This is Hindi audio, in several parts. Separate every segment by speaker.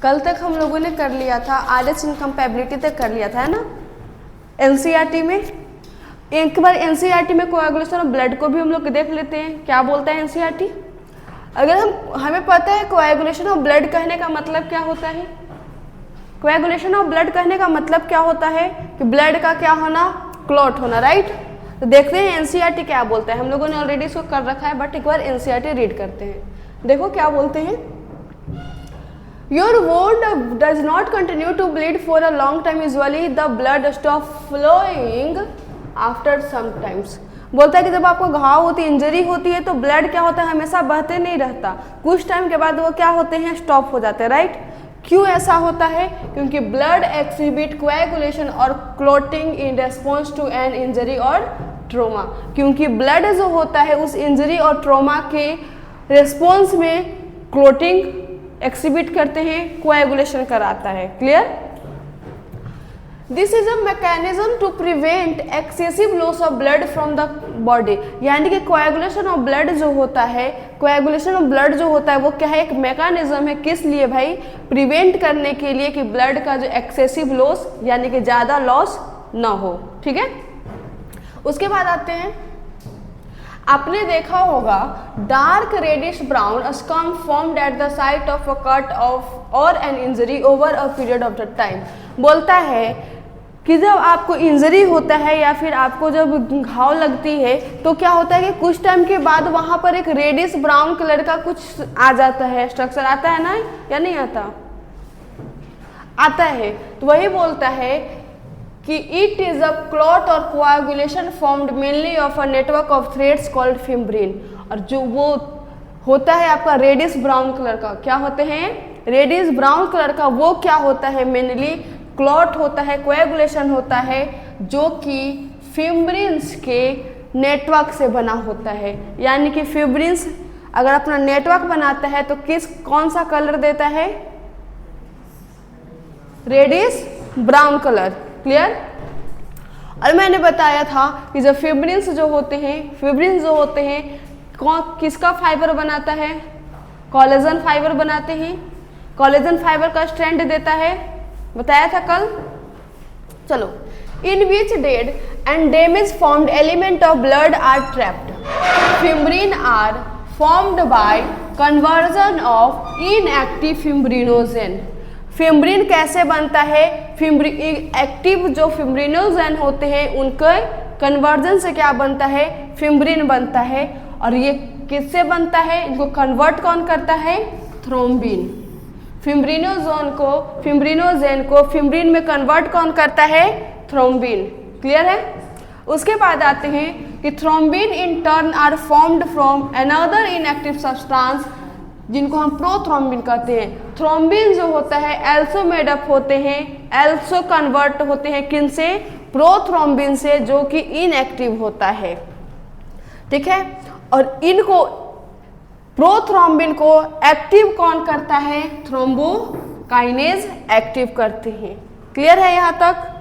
Speaker 1: कल तक हम लोगों ने कर लिया था, RH इनकम्पैबिलिटी तक कर लिया था, है ना, NCERT में। एक बार NCERT में कोएगुलेशन ऑफ ब्लड को भी हम लोग देख लेते हैं, क्या बोलता है NCERT। अगर हमें पता है कोएगुलेशन ऑफ ब्लड कहने का मतलब क्या होता है, कोएगुलेशन ऑफ ब्लड कहने का मतलब क्या होता है कि ब्लड का क्या होना, क्लॉट होना, राइट। तो देखते हैं NCERT क्या बोलता है। हम लोगों ने ऑलरेडी इसको कर रखा है, बट एक बार NCERT रीड करते हैं। देखो क्या बोलते हैं, Your wound does not continue to bleed for a long time. Usually the blood stops flowing after some times. बोलता है कि जब आपको घाव होती है, इंजरी होती है, तो ब्लड क्या होता है, हमेशा बहते नहीं रहता, कुछ टाइम के बाद वो क्या होते हैं, स्टॉप हो जाते हैं, राइट। क्यों ऐसा होता है, क्योंकि ब्लड एक्सिबिट कोएगुलेशन और clotting in response to an injury और ट्रोमा। क्योंकि ब्लड जो होता है उस इंजरी और ट्रोमा के रेस्पॉन्स में क्लॉटिंग एक्सिबिट करते हैं, कोएगुलेशन कराता है। Clear. This is a mechanism to prevent excessive loss of blood from the body. यानी कि कोएगुलेशन ऑफ ब्लड जो होता है, कोएगुलेशन ऑफ ब्लड जो होता है वो क्या है, एक मैकेनिज्म है, किस लिए भाई, प्रिवेंट करने के लिए कि ब्लड का जो एक्सेसिव लॉस यानी कि ज़्यादा लॉस ना हो। ठीक है। उसके बाद आते हैं, आपने देखा होगा dark reddish brown scum formed at the site of a cut of और an injury over a period of the time. बोलता है कि जब आपको इंजरी होता है या फिर आपको जब घाव लगती है तो क्या होता है कि कुछ टाइम के बाद वहाँ पर एक रेडिश ब्राउन कलर का कुछ आ जाता है, स्ट्रक्चर आता है ना, या नहीं आता, आता है। तो वही बोलता है कि इट इज अ क्लॉट और coagulation formed mainly of a network of threads called fibrin. और जो वो होता है आपका रेडिश ब्राउन कलर का, क्या होते हैं, रेडिश ब्राउन कलर का, वो क्या होता है, मेनली क्लॉट होता है, कोएगुलेशन होता है, जो कि फिम्ब्रिन्स के नेटवर्क से बना होता है। यानी कि फिम्ब्रिन्स अगर अपना नेटवर्क बनाता है तो कौन सा कलर देता है, रेडिश ब्राउन कलर। क्लियर। और मैंने बताया था कि जब फिब्रिन्स जो होते हैं, किसका फाइबर बनाता है, कोलेजन फाइबर बनाते हैं, कोलेजन फाइबर का स्ट्रैंड देता है, बताया था कल। चलो, in which dead and damage formed element of blood are trapped, fibrin are formed by conversion of inactive fibrinogen. Fibrin कैसे बनता है, एक्टिव जो फिम्ब्रिनोजेन होते हैं उनके कन्वर्जन से क्या बनता है, फिम्ब्रिन बनता है। और ये किससे बनता है, इनको कन्वर्ट कौन करता है, थ्रोम्बिन। फिम्ब्रिनोजेन को फिम्ब्रिन में कन्वर्ट कौन करता है, थ्रोम्बिन। क्लियर है। उसके बाद आते हैं कि thrombin in turn are formed from another inactive substance जिनको हम प्रोथ्रोम्बिन कहते हैं। थ्रोम्बिन जो होता है एल्सो मेडअप होते हैं, एल्सो कन्वर्ट होते हैं किन से, प्रोथ्रोम्बिन से, जो कि इनएक्टिव होता है। ठीक है। और इनको प्रोथ्रोम्बिन को एक्टिव कौन करता है, थ्रोम्बोकाइनेज एक्टिव करते हैं। क्लियर है यहाँ तक।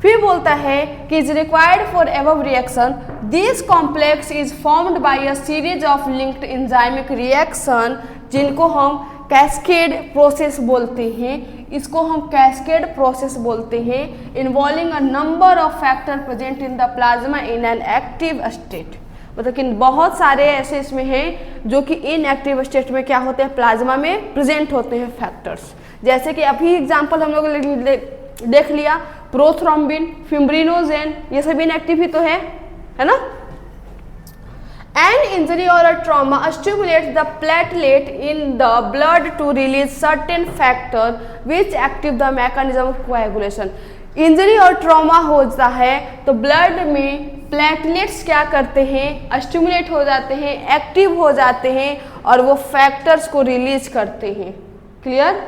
Speaker 1: फिर बोलता है कि is required for above reaction this complex is formed by a series of linked enzymic reaction जिनको हम कैस्केड प्रोसेस बोलते हैं। इसको हम कैस्केड प्रोसेस बोलते हैं, involving a number of factor present in the plasma in an active state. मतलब कि बहुत सारे ऐसे इसमें हैं जो कि इनएक्टिव स्टेट में क्या होते हैं, प्लाज्मा में प्रेजेंट होते हैं फैक्टर्स। जैसे कि अभी एग्जांपल हम लोग देख लिया, प्रोथ्रोम्बिन, फिम्ब्रिनोजेन, ये सब इनएक्टिव ही तो है ना। An injury or a trauma stimulates the platelet in the blood to release certain factor which active the mechanism of coagulation. Injury और ट्रॉमा होता है तो ब्लड में प्लेटलेट्स क्या करते हैं, स्टिमुलेट हो जाते हैं, एक्टिव हो जाते हैं और वो फैक्टर्स को रिलीज करते हैं। Clear.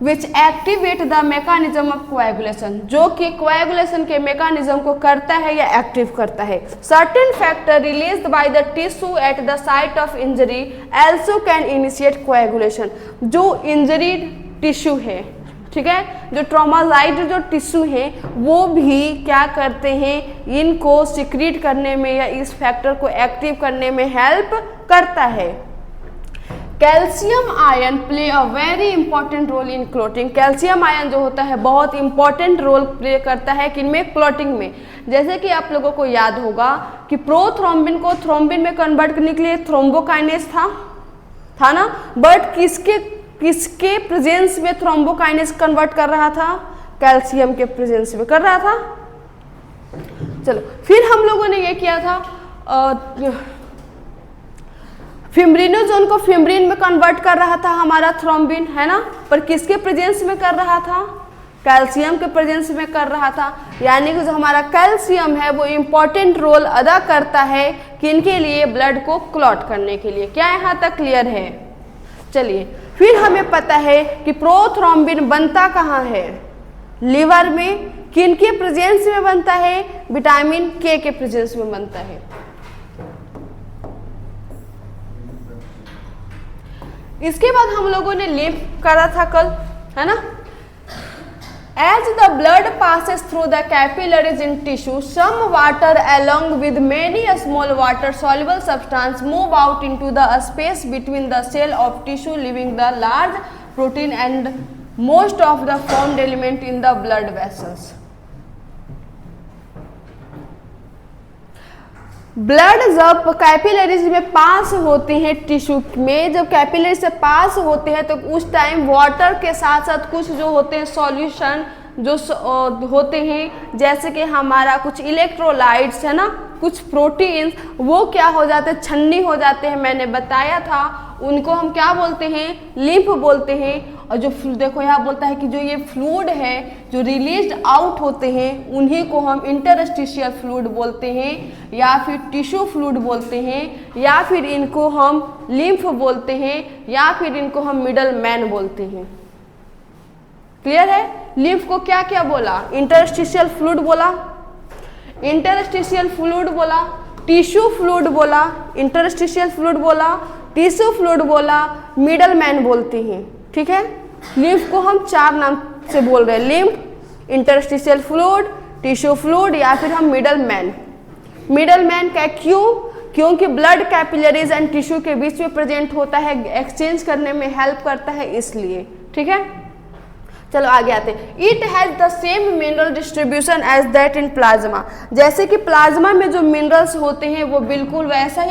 Speaker 1: Which activate the mechanism of coagulation, जो कि कोएगुलेशन के मैकेनिज्म को करता है या एक्टिव करता है। Certain factor released by the tissue eight the site of injury also can initiate coagulation. जो इंजरी टिश्यू है, ठीक है, जो ट्रॉमाजाइड जो टिश्यू है वो भी क्या करते हैं, इनको सिक्रीट करने में या इस फैक्टर को एक्टिव करने में हेल्प करता है। Calcium ion play a very important role in clotting. Calcium ion जो होता है बहुत इंपॉर्टेंट रोल प्ले करता है किनमें, क्लॉटिंग में। जैसे कि आप लोगों को याद होगा कि प्रोथ्रोम्बिन को थ्रोम्बिन में कन्वर्ट करने के लिए थ्रोम्बोकाइनेज था ना, बट किसके प्रेजेंस में थ्रोम्बोकाइनेज कन्वर्ट कर रहा था, कैल्शियम के प्रेजेंस में कर रहा था। चलो फिर हम लोगों ने ये किया था फिम्ब्रिनोजोन को फिम्ब्रिन में कन्वर्ट कर रहा था हमारा थ्रोम्बिन, है ना, पर किसके प्रेजेंस में कर रहा था, कैल्शियम के प्रेजेंस में कर रहा था। यानी कि जो हमारा कैल्शियम है वो इम्पॉर्टेंट रोल अदा करता है किनके लिए, ब्लड को क्लॉट करने के लिए। क्या यहाँ तक क्लियर है? चलिए फिर हमें पता है कि प्रोथ्रोम्बिन बनता कहाँ है, लिवर में। किनके प्रेजेंस में बनता है, विटामिन के प्रेजेंस में बनता है। इसके बाद हम लोगों ने लिम्फ करा था कल, है ना। As the blood passes through the capillaries in tissue, some water along with many small water soluble substance move out into the space between the cell of tissue, leaving the large protein and most of the formed element in the blood vessels. Blood जब कैपिलरीज में पास होते हैं टिश्यू में, जब कैपिलरी से पास होते हैं तो उस टाइम वाटर के साथ साथ कुछ जो होते हैं सॉल्यूशन जो होते हैं, जैसे कि हमारा कुछ इलेक्ट्रोलाइट्स है ना, कुछ प्रोटीन्स, वो क्या हो जाते हैं, छन्नी हो जाते हैं। मैंने बताया था उनको हम क्या बोलते हैं, लिम्फ बोलते हैं। और जो देखो यहाँ बोलता है कि जो ये फ्लूइड है जो रिलीज आउट होते हैं उन्हीं को हम इंटरस्टिशियल फ्लूइड बोलते हैं, या फिर टिश्यू फ्लूइड बोलते हैं, या फिर इनको हम लिम्फ बोलते हैं, या फिर इनको हम मिडल मैन बोलते हैं। क्लियर है? लिम्फ को क्या क्या बोला, इंटरस्टिशियल फ्लूइड बोला, इंटरस्टिशियल फ्लूइड बोला, टिश्यू फ्लूइड बोला, इंटरस्टिशियल फ्लूइड बोला, टिश्यू फ्लूइड बोला, मिडल मैन बोलते हैं। ठीक है, लिम्फ को हम 4 नाम से बोल रहे हैं, lymph, interstitial fluid, tissue fluid, या फिर हम मिडल मैन। मिडल मैन क्या, क्यों? क्योंकि ब्लड कैपिलरीज एंड टिश्यू के बीच में प्रेजेंट होता है, एक्सचेंज करने में हेल्प करता है, इसलिए। ठीक है, चलो आगे आते हैं। It has the same mineral distribution as that in plasma. जैसे कि प्लाज्मा में जो मिनरल्स होते हैं वो बिल्कुल वैसा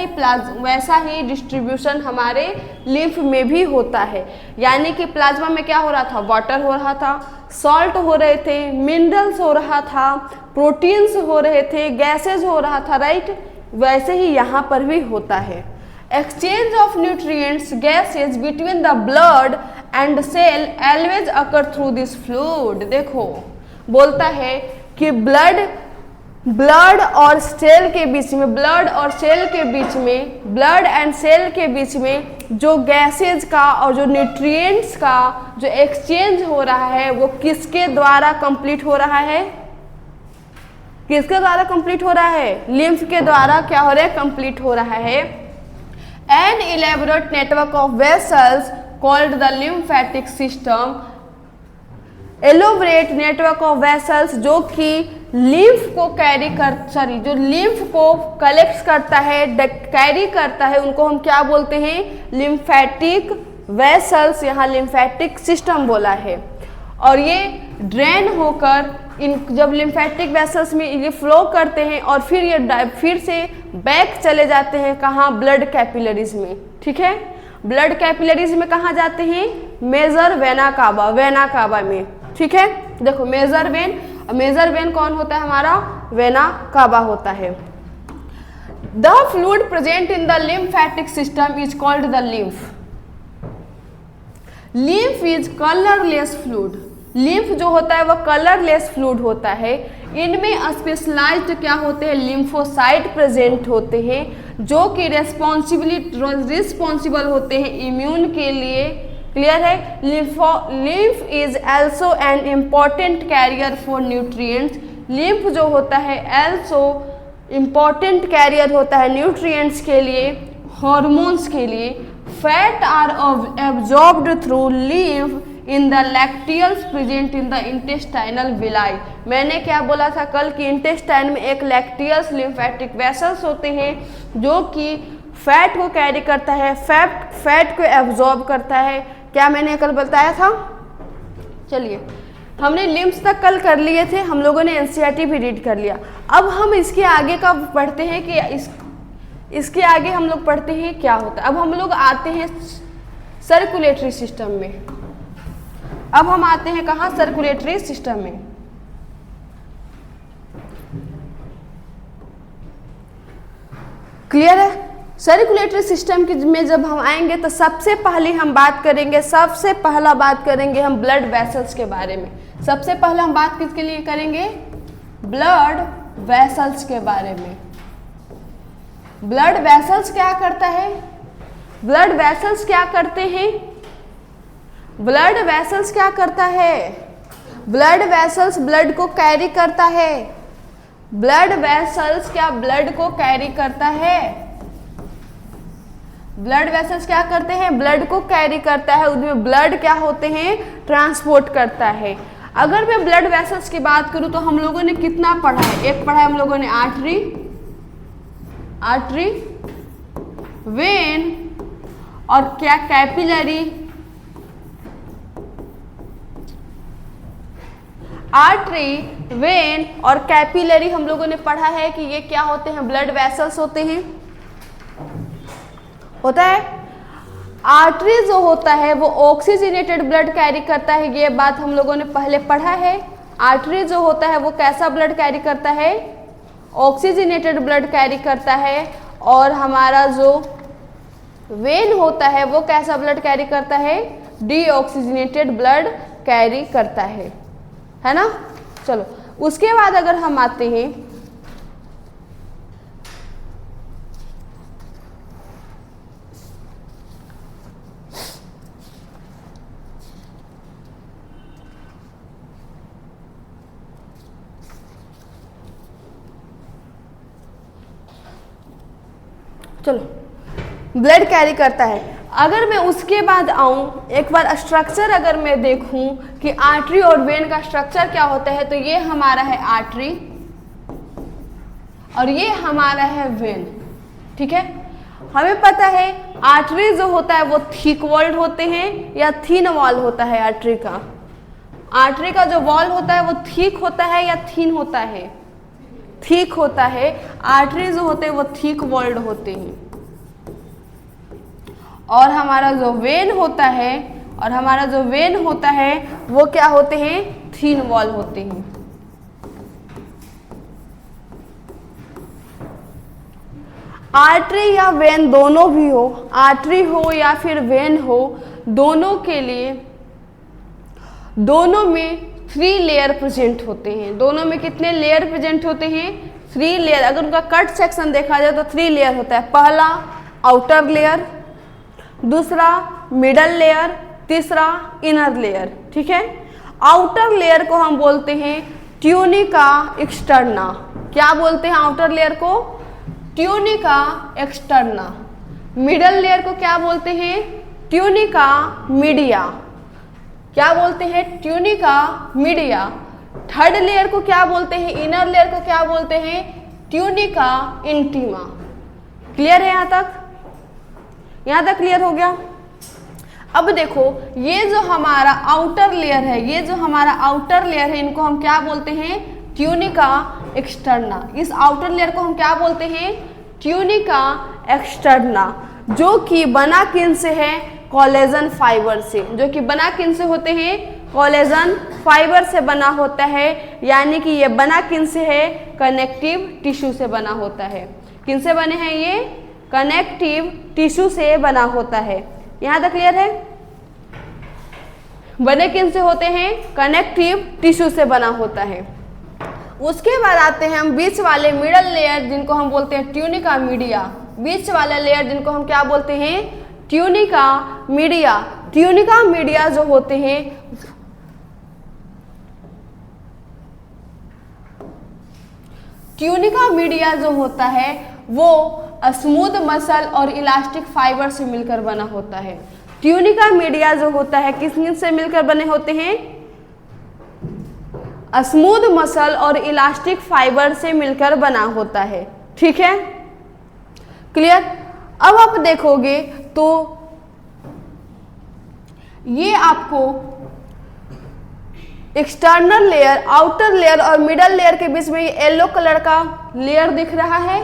Speaker 1: ही डिस्ट्रीब्यूशन हमारे लिम्फ में भी होता है। यानी कि प्लाज्मा में क्या हो रहा था, वाटर हो रहा था, सॉल्ट हो रहे थे, मिनरल्स हो रहा था, प्रोटीन्स हो रहे थे, गैसेज हो रहा था, राइट। वैसे ही यहाँ पर भी होता है। Exchange of nutrients gases between the blood and cell always occur through this fluid. देखो बोलता है कि ब्लड और सेल के बीच में, ब्लड एंड सेल के बीच में जो गैसेज का और जो न्यूट्रिएंट्स का जो एक्सचेंज हो रहा है वो किसके द्वारा कंप्लीट हो रहा है, किसके द्वारा कंप्लीट हो रहा है, लिम्फ के द्वारा क्या हो रहा है, कंप्लीट हो रहा है। An elaborate network of vessels called the lymphatic system, elaborate network of vessels जो कि लिम्फ को जो लिम्फ को कलेक्ट करता है, कैरी करता है, उनको हम क्या बोलते हैं, लिम्फेटिक वेसल्स। यहाँ लिम्फेटिक सिस्टम बोला है। और ये ड्रेन होकर जब लिम्फेटिक वेसल्स में ये फ्लो करते हैं और फिर ये फिर से बैक चले जाते हैं कहाँ, ब्लड कैपिलरीज में। ठीक है, ब्लड कैपिलरीज में कहाँ जाते हैं, मेजर वेना कावा में। ठीक है, देखो मेजर वेन कौन होता है, हमारा वेना कावा होता है। The fluid present in the lymphatic system is called the lymph. Lymph is colourless fluid. Lymph जो होता है वह कलरलेस फ्लूइड होता है। इनमें स्पेशलाइज्ड क्या होते हैं, लिम्फोसाइट प्रेजेंट होते हैं जो कि रिस्पॉन्सिबल होते हैं इम्यून के लिए। क्लियर है? Lymph is also an important carrier for nutrients. Lymph जो होता है आल्सो इम्पॉर्टेंट कैरियर होता है न्यूट्रिएंट्स के लिए, हॉर्मोन्स के लिए। Fat are absorbed through lymph in the lacteals present in the intestinal villi. मैंने क्या बोला था कल कि इंटेस्टाइन में एक लैक्टियल्स लिम्फेटिक वेसल्स होते हैं जो कि फैट को कैरी करता है, फैट को एब्जॉर्ब करता है। क्या मैंने कल बताया था? चलिए, हमने लिम्स तक कल कर लिए थे, हम लोगों ने एनसीईआरटी भी रीड कर लिया। अब हम इसके आगे का पढ़ते हैं कि इसके आगे हम लोग पढ़ते हैं क्या होता है। अब हम लोग आते हैं सर्कुलेटरी सिस्टम में। अब हम आते हैं कहाँ? सर्कुलेटरी सिस्टम में। क्लियर है? सर्कुलेटरी सिस्टम में जब हम आएंगे तो सबसे पहले हम बात करेंगे, सबसे पहला बात करेंगे हम ब्लड वेसल्स के बारे में। सबसे पहले हम बात किसके लिए करेंगे? ब्लड वेसल्स के बारे में। ब्लड वेसल्स क्या करता है? ब्लड वेसल्स क्या करते हैं? ब्लड वेसल्स क्या करता है? ब्लड वेसल्स ब्लड को कैरी करता है। ब्लड वेसल्स क्या ब्लड को कैरी करता है? ब्लड वेसल्स क्या करते हैं? ब्लड को कैरी करता है। उसमें ब्लड क्या होते हैं? ट्रांसपोर्ट करता है। अगर मैं ब्लड वेसल्स की बात करूं तो हम लोगों ने कितना पढ़ा है? एक पढ़ा है हम लोगों ने आर्टरी, वेन और क्या कैपिलरी। आर्टरी, वेन और कैपिलरी हम लोगों ने पढ़ा है कि ये क्या होते हैं? ब्लड वेसल्स होते हैं। होता है। आर्टरी जो होता है वो ऑक्सीजनेटेड ब्लड कैरी करता है, ये बात हम लोगों ने पहले पढ़ा है। आर्टरी जो होता है वो कैसा ब्लड कैरी करता है? ऑक्सीजनेटेड ब्लड कैरी करता है। और हमारा जो वेन होता है वो कैसा ब्लड कैरी करता है? डीऑक्सीजनेटेड ब्लड कैरी करता है ना। चलो, उसके बाद अगर हम आते हैं चलो ब्लड कैरी करता है। अगर मैं उसके बाद आऊँ, एक बार स्ट्रक्चर अगर मैं देखूं कि आर्टरी और वेन का स्ट्रक्चर क्या होता है, तो ये हमारा है आर्टरी और ये हमारा है वेन। ठीक है, हमें पता है आर्टरी जो होता है वो थिक वॉल्ड होते हैं या थिन वॉल होता है। आर्टरी का जो वॉल होता है वो थिक होता है या थिन होता है? थिक होता है। आर्टरी जो होते हैं वो थिक वॉल्ड होते हैं। और हमारा जो वेन होता है वो क्या होते हैं? थिन वॉल होते हैं। आर्टरी या वेन दोनों भी हो, आर्टरी हो या फिर वेन हो, दोनों के लिए दोनों में 3 लेयर प्रेजेंट होते हैं। दोनों में कितने लेयर प्रेजेंट होते हैं? 3 लेयर। अगर उनका कट सेक्शन देखा जाए तो 3 लेयर होता है। पहला आउटर लेयर, दूसरा मिडल लेयर, तीसरा इनर लेयर। ठीक है, आउटर लेयर को हम बोलते हैं ट्यूनिका एक्सटर्ना। क्या बोलते हैं आउटर लेयर को? Tunica externa. मिडल लेयर को क्या बोलते हैं? Tunica media. क्या बोलते हैं? Tunica media. थर्ड लेयर को क्या बोलते हैं? इनर लेयर को क्या बोलते हैं? Tunica intima. क्लियर है यहाँ तक? यहाँ तक क्लियर हो गया? अब देखो, ये जो हमारा आउटर लेयर है, इनको हम क्या बोलते हैं? Tunica externa. इस आउटर लेयर को हम क्या बोलते हैं? ट्यूनिका एक्सटर्ना, जो कि बना किन से है? कोलेजन फाइबर से। जो कि बना किन से होते हैं? कोलेजन फाइबर से बना होता है। यानी कि ये बना किन से है? कनेक्टिव टिश्यू से बना होता है। किन से बने हैं ये? कनेक्टिव टिश्यू से बना होता है। यहाँ तक क्लियर है? बने किन से होते हैं? कनेक्टिव टिश्यू से बना होता है। उसके बाद आते हैं हम बीच वाले मिडल लेयर, जिनको हम बोलते हैं ट्यूनिका मीडिया। बीच वाला लेयर जिनको हम क्या बोलते हैं? Tunica media. ट्यूनिका मीडिया जो होते हैं, ट्यूनिका मीडिया जो होता है वो स्मूथ मसल और इलास्टिक फाइबर से मिलकर बना होता है। ट्यूनिका मीडिया जो होता है किस से मिलकर बने होते हैं? स्मूथ मसल और इलास्टिक फाइबर से मिलकर बना होता है। ठीक है, क्लियर? अब आप देखोगे तो ये आपको एक्सटर्नल लेयर, आउटर लेयर और मिडल लेयर के बीच में ये येलो कलर का लेयर दिख रहा है,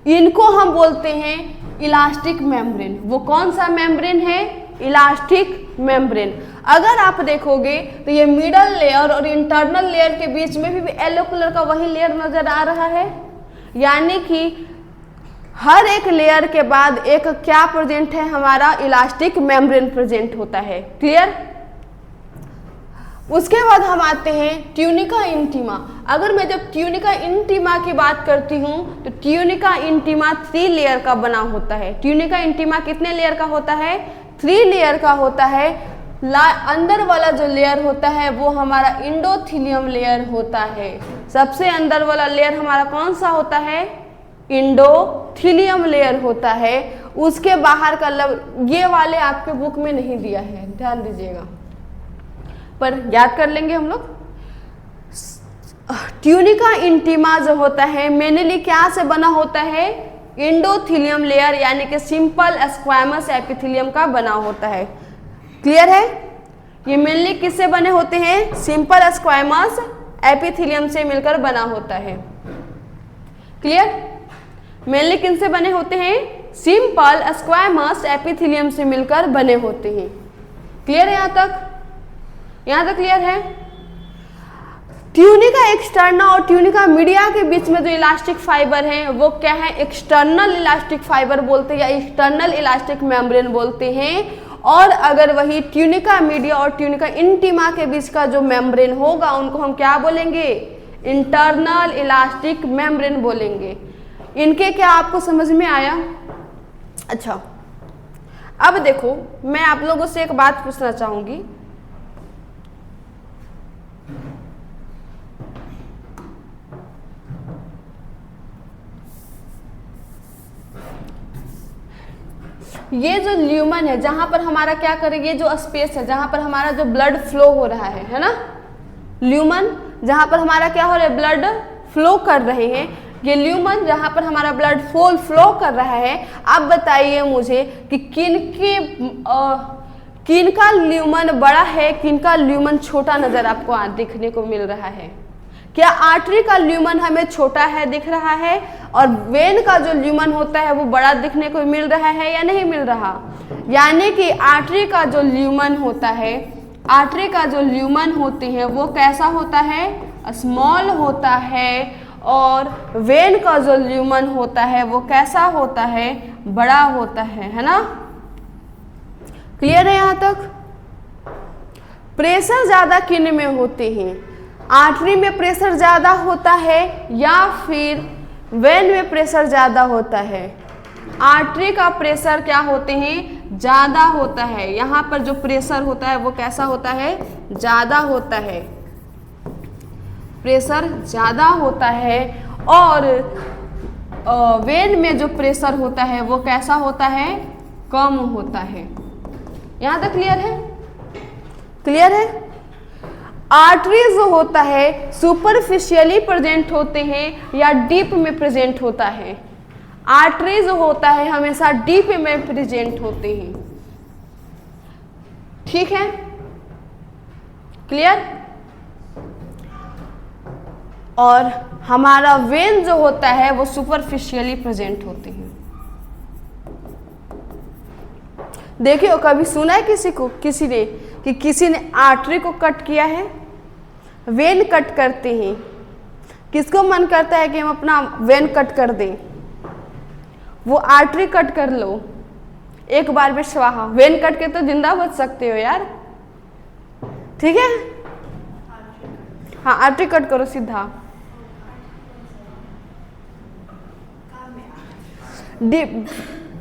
Speaker 1: इनको हम बोलते हैं इलास्टिक मेम्ब्रेन। वो कौन सा मेम्ब्रेन है? Elastic membrane. अगर आप देखोगे तो ये मिडल लेयर और इंटरनल लेयर के बीच में भी येलो कलर का वही लेयर नजर आ रहा है, यानी कि हर एक लेयर के बाद एक क्या प्रेजेंट है? हमारा इलास्टिक मेम्ब्रेन प्रेजेंट होता है। क्लियर? उसके बाद हम आते हैं ट्यूनिका इंटीमा। अगर मैं जब ट्यूनिका इंटीमा की बात करती हूँ तो ट्यूनिका इंटीमा 3 लेयर का बना होता है। ट्यूनिका इंटीमा कितने लेयर का होता है? 3 लेयर का होता है। अंदर वाला जो लेयर होता है वो हमारा इंडोथीलियम लेयर होता है। सबसे अंदर वाला लेयर हमारा कौन सा होता है? इंडोथीलियम लेयर होता है। उसके बाहर का ये वाले आपके बुक में नहीं दिया है, ध्यान दीजिएगा, पर याद कर लेंगे हम लोग। ट्यूनिका इंटीमा जो होता है मेनली क्या से बना होता है? इंडोथीलियम लेयर यानी कि सिंपल स्क्वैमस एपिथेलियम का बना होता है। क्लियर है? ये मेनली किससे बने होते हैं? सिंपल स्क्वैमस एपिथेलियम से मिलकर बना होता है। क्लियर? मेनली किनसे बने होते हैं? सिंपल स्क्वैमस एपिथेलियम से मिलकर बने होते हैं। क्लियर है? यहाँ तक क्लियर है? ट्यूनिका एक्सटर्ना और ट्यूनिका मीडिया के बीच में जो इलास्टिक फाइबर है वो क्या है? एक्सटर्नल इलास्टिक फाइबर बोलते हैं या एक्सटर्नल इलास्टिक मेम्ब्रेन बोलते हैं। और अगर वही ट्यूनिका मीडिया और ट्यूनिका इंटीमा के बीच का जो मेम्ब्रेन होगा उनको हम क्या बोलेंगे? इंटरनल इलास्टिक मेम्ब्रेन बोलेंगे। इनके क्या आपको समझ में आया? अच्छा, अब देखो मैं आप लोगों से एक बात पूछना चाहूंगी। ये जो ल्यूमन है जहां पर हमारा क्या करें, ये जो स्पेस है जहां पर हमारा जो ब्लड फ्लो हो रहा है ना, ल्यूमन जहां पर हमारा क्या हो रहा है? ब्लड फ्लो कर रहे हैं। ये ल्यूमन जहां पर हमारा ब्लड फ्लो कर रहा है, आप बताइए मुझे कि किनका ल्यूमन बड़ा है, किनका ल्यूमन छोटा नजर आपको दिखने को मिल रहा है? क्या आर्टरी का ल्यूमन हमें छोटा है दिख रहा है और वेन का जो ल्यूमन होता है वो बड़ा दिखने को मिल रहा है या नहीं मिल रहा? यानी कि आर्टरी का जो ल्यूमन होता है, आर्टरी का जो ल्यूमन होते हैं वो कैसा होता है? स्मॉल होता है। और वेन का जो ल्यूमन होता है वो कैसा होता है? बड़ा होता है ना? क्लियर है यहाँ तक? प्रेशर ज्यादा किन में होते हैं? आर्टरी में प्रेशर ज्यादा होता है या फिर वेन में प्रेशर ज्यादा होता है? आर्टरी का प्रेशर क्या होते हैं? ज्यादा होता है। यहाँ पर जो प्रेशर होता है वो कैसा होता है? ज्यादा होता है। प्रेशर ज्यादा होता है। और वेन में जो प्रेशर होता है वो कैसा होता है? कम होता है। यहाँ तक क्लियर है? क्लियर है? आर्टरी जो होता है सुपरफिशियली प्रेजेंट होते हैं या डीप में प्रेजेंट होता है? आर्टरी जो होता है हमेशा डीप में प्रेजेंट होते हैं। ठीक है? क्लियर? और हमारा वेन जो होता है वो सुपरफिशियली प्रेजेंट होते हैं। देखिए कभी सुना है किसी ने कि किसी ने आर्टरी को कट किया है? वेन कट करते हैं। किसको मन करता है कि हम अपना वेन कट कर दें? वो आर्टरी कट कर लो, एक बार में स्वाहा। वेन कट के तो जिंदा बच सकते हो यार। ठीक है? हाँ, आर्टरी कट करो सीधा।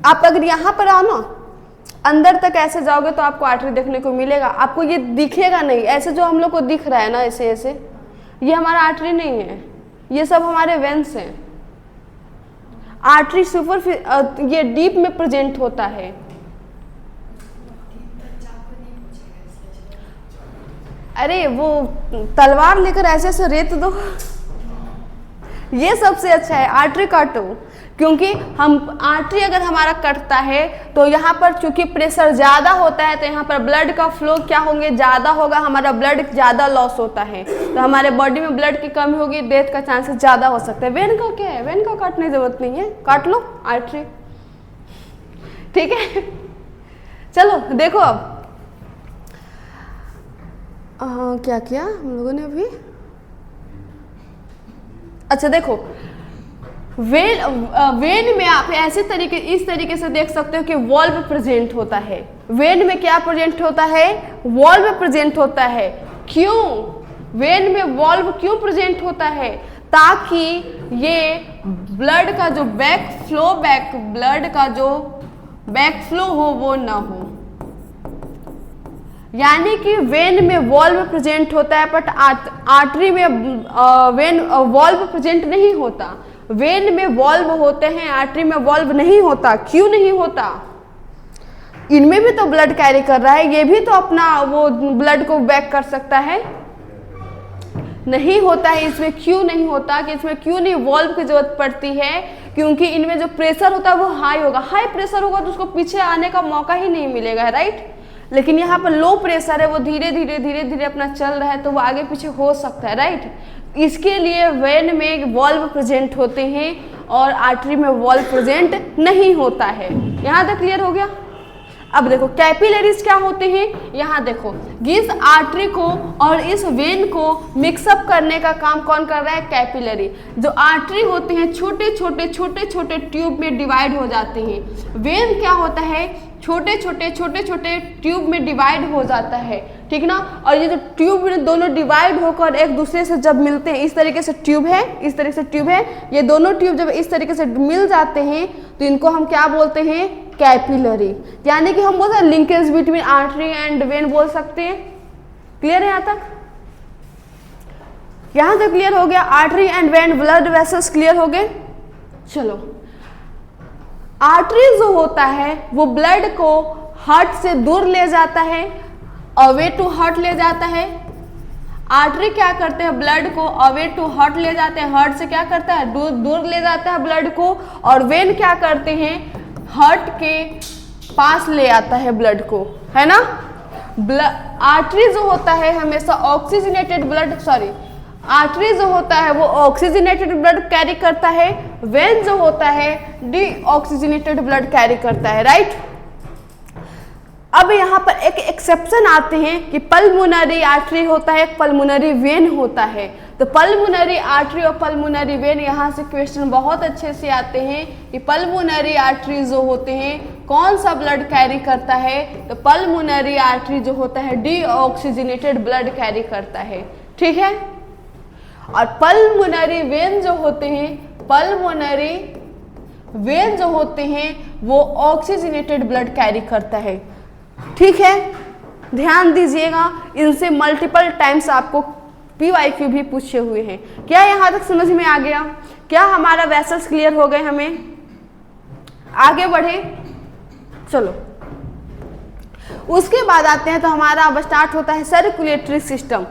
Speaker 1: आप अगर यहाँ पर आओ ना, अंदर तक ऐसे जाओगे तो आपको आर्टरी देखने को मिलेगा। आपको ये दिखेगा नहीं, ऐसे जो हम लोग को दिख रहा है ना, ऐसे ऐसे, ये हमारा आर्टरी नहीं है, ये सब हमारे वेन्स हैं। आर्टरी ये डीप में प्रेजेंट होता है। अरे वो तलवार लेकर ऐसे ऐसे रेत दो, ये सबसे अच्छा है। आर्टरी काटो, क्योंकि हम आर्टरी अगर हमारा कटता है तो यहाँ पर चूंकि प्रेशर ज़्यादा होता है तो यहाँ पर ब्लड का फ्लो क्या होंगे, ज़्यादा होगा, हमारा ब्लड ज़्यादा लॉस होता है, तो हमारे बॉडी में ब्लड की कमी होगी, डेथ का चांसेस ज़्यादा हो सकता है। वेन का क्या है, वेन का काटने की जरूरत नहीं है, काट लो आर्टरी, ठीक है। चलो देखो अब क्या किया हम लोगों ने अभी, अच्छा देखो वेन में आप ऐसे तरीके इस तरीके से देख सकते हो कि वॉल्व प्रेजेंट होता है। वेन में क्या प्रेजेंट होता है, वॉल्व प्रेजेंट होता है। क्यों वेन में वॉल्व क्यों प्रेजेंट होता है, ताकि ये ब्लड का जो ब्लड का जो बैक फ्लो हो वो ना हो, यानी कि वेन में वॉल्व प्रेजेंट होता है बट आर्टरी में वेन वॉल्व प्रेजेंट नहीं होता। वेन में वॉल्व होते हैं, आर्टरी में वॉल्व नहीं होता। क्यों नहीं होता, इनमें भी तो ब्लड कैरी कर रहा है, ये भी तो अपना वो ब्लड को बैक कर सकता है, नहीं होता है। इसमें क्यों नहीं होता कि इसमें क्यों नहीं वॉल्व की जरूरत पड़ती है, क्योंकि इनमें जो प्रेशर होता है वो हाई होगा, हाई प्रेशर होगा तो उसको पीछे आने का मौका ही नहीं मिलेगा, राइट। लेकिन यहाँ पर लो प्रेशर है, वो धीरे धीरे अपना चल रहा है तो वो आगे पीछे हो सकता है, राइट। इसके लिए वेन में वॉल्व प्रेजेंट होते हैं और आर्टरी में वॉल्व प्रेजेंट नहीं होता है। यहाँ तक क्लियर हो गया। अब देखो कैपिलरीज क्या होते हैं, यहाँ देखो इस आर्टरी को और इस वेन को मिक्सअप करने का काम कौन कर रहा है, कैपिलरी। जो आर्टरी होते हैं छोटे छोटे ट्यूब में डिवाइड हो जाते हैं, वेन क्या होता है छोटे छोटे ट्यूब में डिवाइड हो जाता है, ठीक ना। और ये जो ट्यूब में दोनों डिवाइड होकर एक दूसरे से जब मिलते हैं, इस तरीके से ट्यूब है, इस तरीके से ट्यूब है, ये दोनों ट्यूब जब इस तरीके से मिल जाते हैं तो इनको हम क्या बोलते हैं, कैपिलरी। यानी कि हम बोल सकते हैं linkage between artery and when बोल सकते हैं। क्लियर है यहाँ तक, यहाँ तक क्लियर हो गया। Artery and when blood vessels clear हो गए। चलो आर्टरी जो होता है वो ब्लड को हार्ट से दूर ले जाता है, अवे टू हार्ट ले जाता है। आर्टरी क्या करते हैं, ब्लड को अवे टू हार्ट ले जाते हैं, हार्ट से क्या करता है दूर ले जाता है ब्लड को। और वेन क्या करते हैं, हार्ट के पास ले आता है ब्लड को, है ना। आर्टरी जो होता है हमेशा ऑक्सीजनेटेड ब्लड, आर्टरी जो होता है वो ऑक्सीजनेटेड ब्लड कैरी करता है, वेन जो होता है डीऑक्सीजनेटेड ब्लड कैरी करता है, राइट। अब यहाँ पर एक एक्सेप्शन आते हैं कि पल्मोनरी आर्टरी होता है, पल्मोनरी वेन होता है। तो पल्मोनरी आर्टरी और पल्मोनरी वेन, यहाँ से क्वेश्चन बहुत अच्छे से आते हैं कि पल्मोनरी आर्टरी जो होते हैं कौन सा ब्लड कैरी करता है, तो पल्मोनरी आर्टरी जो होता है डीऑक्सीजनेटेड ब्लड कैरी करता है, ठीक है। और पल्मोनरी वेन जो होते हैं, पल्मोनरी वेन जो होते हैं वो ऑक्सीजनेटेड ब्लड कैरी करता है, ठीक है। ध्यान दीजिएगा, इनसे मल्टीपल टाइम्स आपको PYQ भी पूछे हुए हैं। क्या यहाँ तक समझ में आ गया, क्या हमारा वेसल्स क्लियर हो गए, हमें आगे बढ़े। चलो उसके बाद आते हैं तो हमारा अब स्टार्ट होता है सर्कुलेटरी सिस्टम,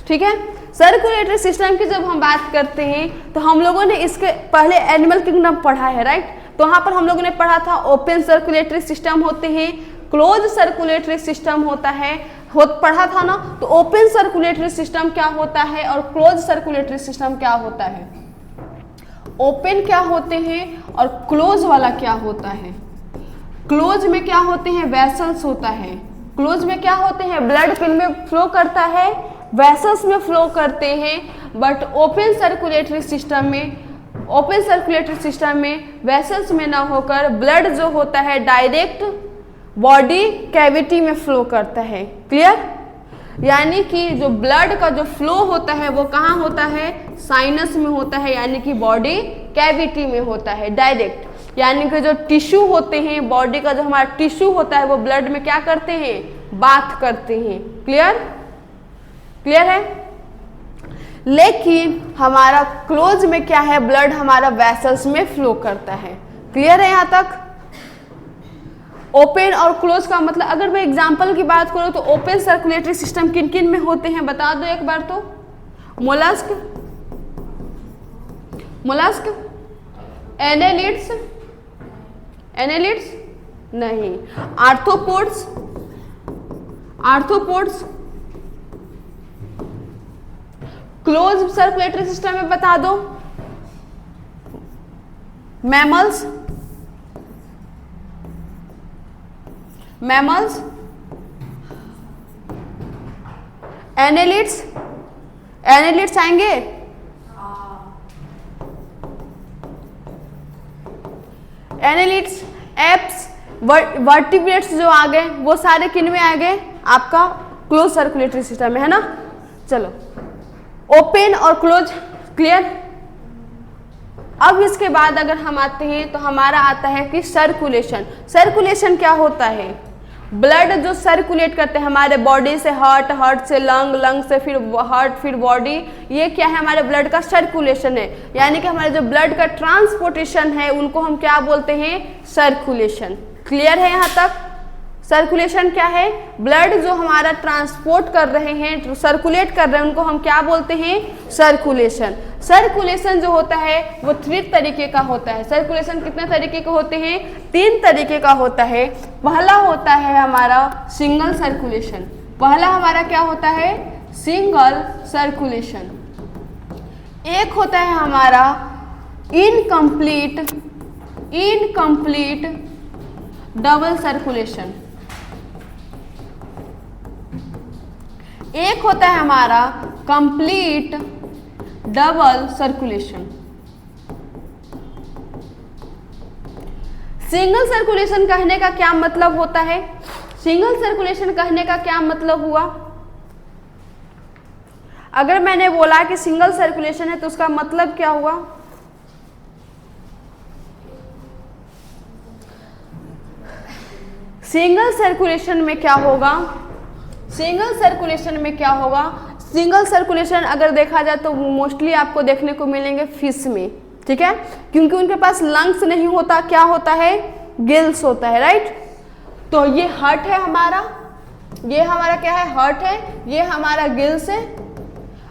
Speaker 1: ठीक है। सर्कुलेटरी सिस्टम की जब हम बात करते हैं तो हम लोगों ने इसके पहले एनिमल किंगडम पढ़ा है, राइट। तो वहाँ पर हम लोगों ने पढ़ा था ओपन सर्कुलेटरी सिस्टम होते हैं, क्लोज सर्कुलेटरी सिस्टम होता है, पढ़ा था ना। तो ओपन सर्कुलेटरी सिस्टम क्या होता है और क्लोज सर्कुलेटरी सिस्टम क्या होता है, ओपन क्या होते हैं और क्लोज वाला क्या होता है। क्लोज में क्या होते हैं, वेसल्स होता है। क्लोज में क्या होते हैं, ब्लड किन में फ्लो करता है, वेसल्स में फ्लो करते हैं। बट ओपन सर्कुलेटरी सिस्टम में वेसल्स में ना होकर ब्लड जो होता है डायरेक्ट बॉडी कैविटी में फ्लो करता है, क्लियर। यानी कि जो ब्लड का जो फ्लो होता है वो कहाँ होता है, साइनस में होता है, यानी कि बॉडी कैविटी में होता है डायरेक्ट। यानी कि जो टिश्यू होते हैं, बॉडी का जो हमारा टिश्यू होता है वो ब्लड में क्या करते हैं, बाथ करते हैं, क्लियर है। लेकिन हमारा क्लोज में क्या है, ब्लड हमारा वेसल्स में फ्लो करता है, क्लियर है यहाँ तक। ओपन और क्लोज का मतलब, अगर मैं एग्जांपल की बात करूं तो ओपन सर्कुलेटरी सिस्टम किन किन में होते हैं बता दो एक बार तो। मोलस्क, एनेलिड्स, एनेलिड्स नहीं। Arthropods, arthropods. Close circulatory system में बता दो। Mammals, mammals. एनेलिड्स, एनेलिड्स आएंगे। एनेलिड्स, एप्स, वर्टिब्रेट्स जो आ गए वो सारे किन में आ गए? आपका क्लोज सर्कुलेटरी सिस्टम में, है ना। चलो, ओपन और क्लोज क्लियर। अब इसके बाद अगर हम आते हैं तो हमारा आता है कि सर्कुलेशन। सर्कुलेशन क्या होता है? ब्लड जो सर्कुलेट करते हैं हमारे बॉडी से हार्ट, हार्ट से लंग, लंग से फिर हार्ट, फिर बॉडी, ये क्या है? हमारे ब्लड का सर्कुलेशन है। यानी कि हमारे जो ब्लड का ट्रांसपोर्टेशन है उनको हम क्या बोलते हैं? सर्कुलेशन। क्लियर है यहाँ तक? सर्कुलेशन क्या है? ब्लड जो हमारा ट्रांसपोर्ट कर रहे हैं, सर्कुलेट कर रहे हैं, उनको हम क्या बोलते हैं? सर्कुलेशन। सर्कुलेशन जो होता है वो 3 तरीके का होता है। सर्कुलेशन कितने तरीके के होते हैं? 3 तरीके का होता है। पहला होता है हमारा सिंगल सर्कुलेशन। पहला हमारा क्या होता है? Single circulation. एक होता है हमारा इनकम्प्लीट, इनकम्प्लीट डबल सर्कुलेशन। एक होता है हमारा complete double circulation. Single circulation कहने का क्या मतलब होता है? सिंगल सर्कुलेशन कहने का क्या मतलब हुआ? अगर मैंने बोला कि सिंगल सर्कुलेशन है तो उसका मतलब क्या हुआ? सिंगल सर्कुलेशन में क्या होगा? सिंगल सर्कुलेशन में क्या होगा? सिंगल सर्कुलेशन अगर देखा जाए तो मोस्टली आपको देखने को मिलेंगे फिश में, ठीक है, क्योंकि उनके पास लंग्स नहीं होता, क्या होता है? गिल्स होता है, राइट। तो ये हार्ट है हमारा, ये हमारा क्या है? हार्ट है, ये हमारा गिल्स है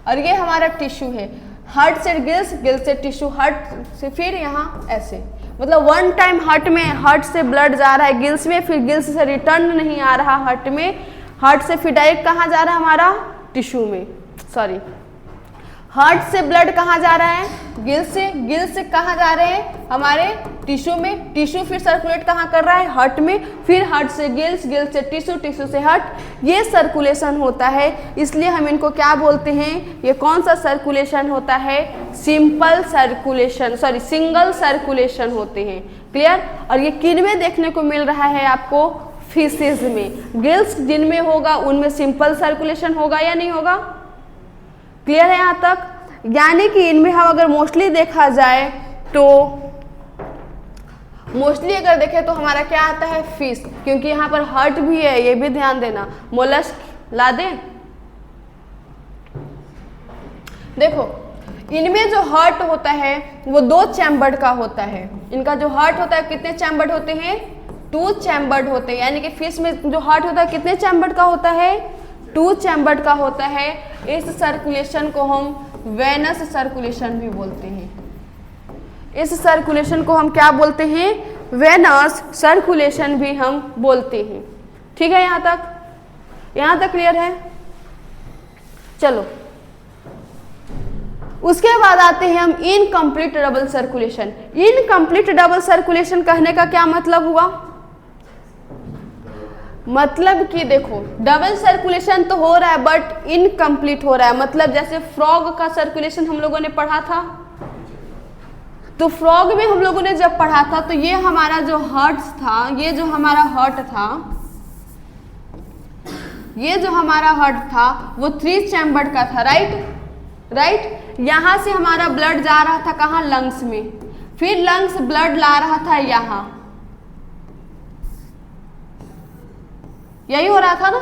Speaker 1: और ये हमारा टिश्यू है। हार्ट से गिल्स, गिल्स से टिश्यू, हार्ट से फिर यहाँ ऐसे, मतलब वन टाइम हार्ट में, हार्ट से ब्लड जा रहा है गिल्स में, फिर गिल्स से रिटर्न नहीं आ रहा हार्ट में, हार्ट से फिर डायरेक्ट कहाँ जा रहा है? हमारा टिश्यू में। सॉरी, हार्ट से ब्लड कहाँ जा रहा है? गिल्स से, गिल्स से कहाँ जा रहे हैं? हमारे टिश्यू में, टिश्यू फिर सर्कुलेट कहाँ कर रहा है? हार्ट में, फिर हार्ट से गिल्स, गिल्स से टिश्यू, टिश्यू से हार्ट। ये सर्कुलेशन होता है, इसलिए हम इनको क्या बोलते हैं? ये कौन सा सर्कुलेशन होता है? Simple circulation, sorry single circulation होते हैं। क्लियर। और ये किन में देखने को मिल रहा है आपको? फिशेज में। गिल्स जिनमें होगा उनमें सिंपल सर्कुलेशन होगा या नहीं होगा? क्लियर है यहाँ तक? यानी कि इनमें हम अगर मोस्टली देखा जाए तो मोस्टली अगर देखें तो हमारा क्या आता है? फिश, क्योंकि यहाँ पर हार्ट भी है, ये भी ध्यान देना। मोलस्क ला दें, देखो इनमें जो हार्ट होता है वो 2 चैम्बर्ड का होता है। इनका जो हार्ट होता है कितने चैम्बर्ड होते हैं? 2 चैम्बर्ड होते हैं। यानी कि फिश में जो हार्ट होता है कितने चैम्बर्ड का होता है? 2 चैम्बर्ड का होता है। इस सर्कुलेशन को हम वेनस सर्कुलेशन भी बोलते हैं। इस सर्कुलेशन को हम क्या बोलते हैं? वेनस सर्कुलेशन भी हम बोलते हैं। ठीक है, यहाँ तक? यहाँ तक क्लियर है? चलो, उसके बाद आते हैं हम incomplete double circulation. Incomplete double circulation कहने का क्या मतलब हुआ? मतलब कि देखो डबल सर्कुलेशन तो हो रहा है बट इनकम्प्लीट हो रहा है। मतलब जैसे फ्रॉग का सर्कुलेशन हम लोगों ने पढ़ा था, तो फ्रॉग में हम लोगों ने जब पढ़ा था तो ये हमारा जो हार्ट था, ये जो हमारा हार्ट था, ये जो हमारा हार्ट था वो 3 चैम्बर्ड का था, राइट। राइट, यहाँ से हमारा ब्लड जा रहा था कहाँ? लंग्स में, फिर लंग्स ब्लड ला रहा था यहाँ, यही हो रहा था ना।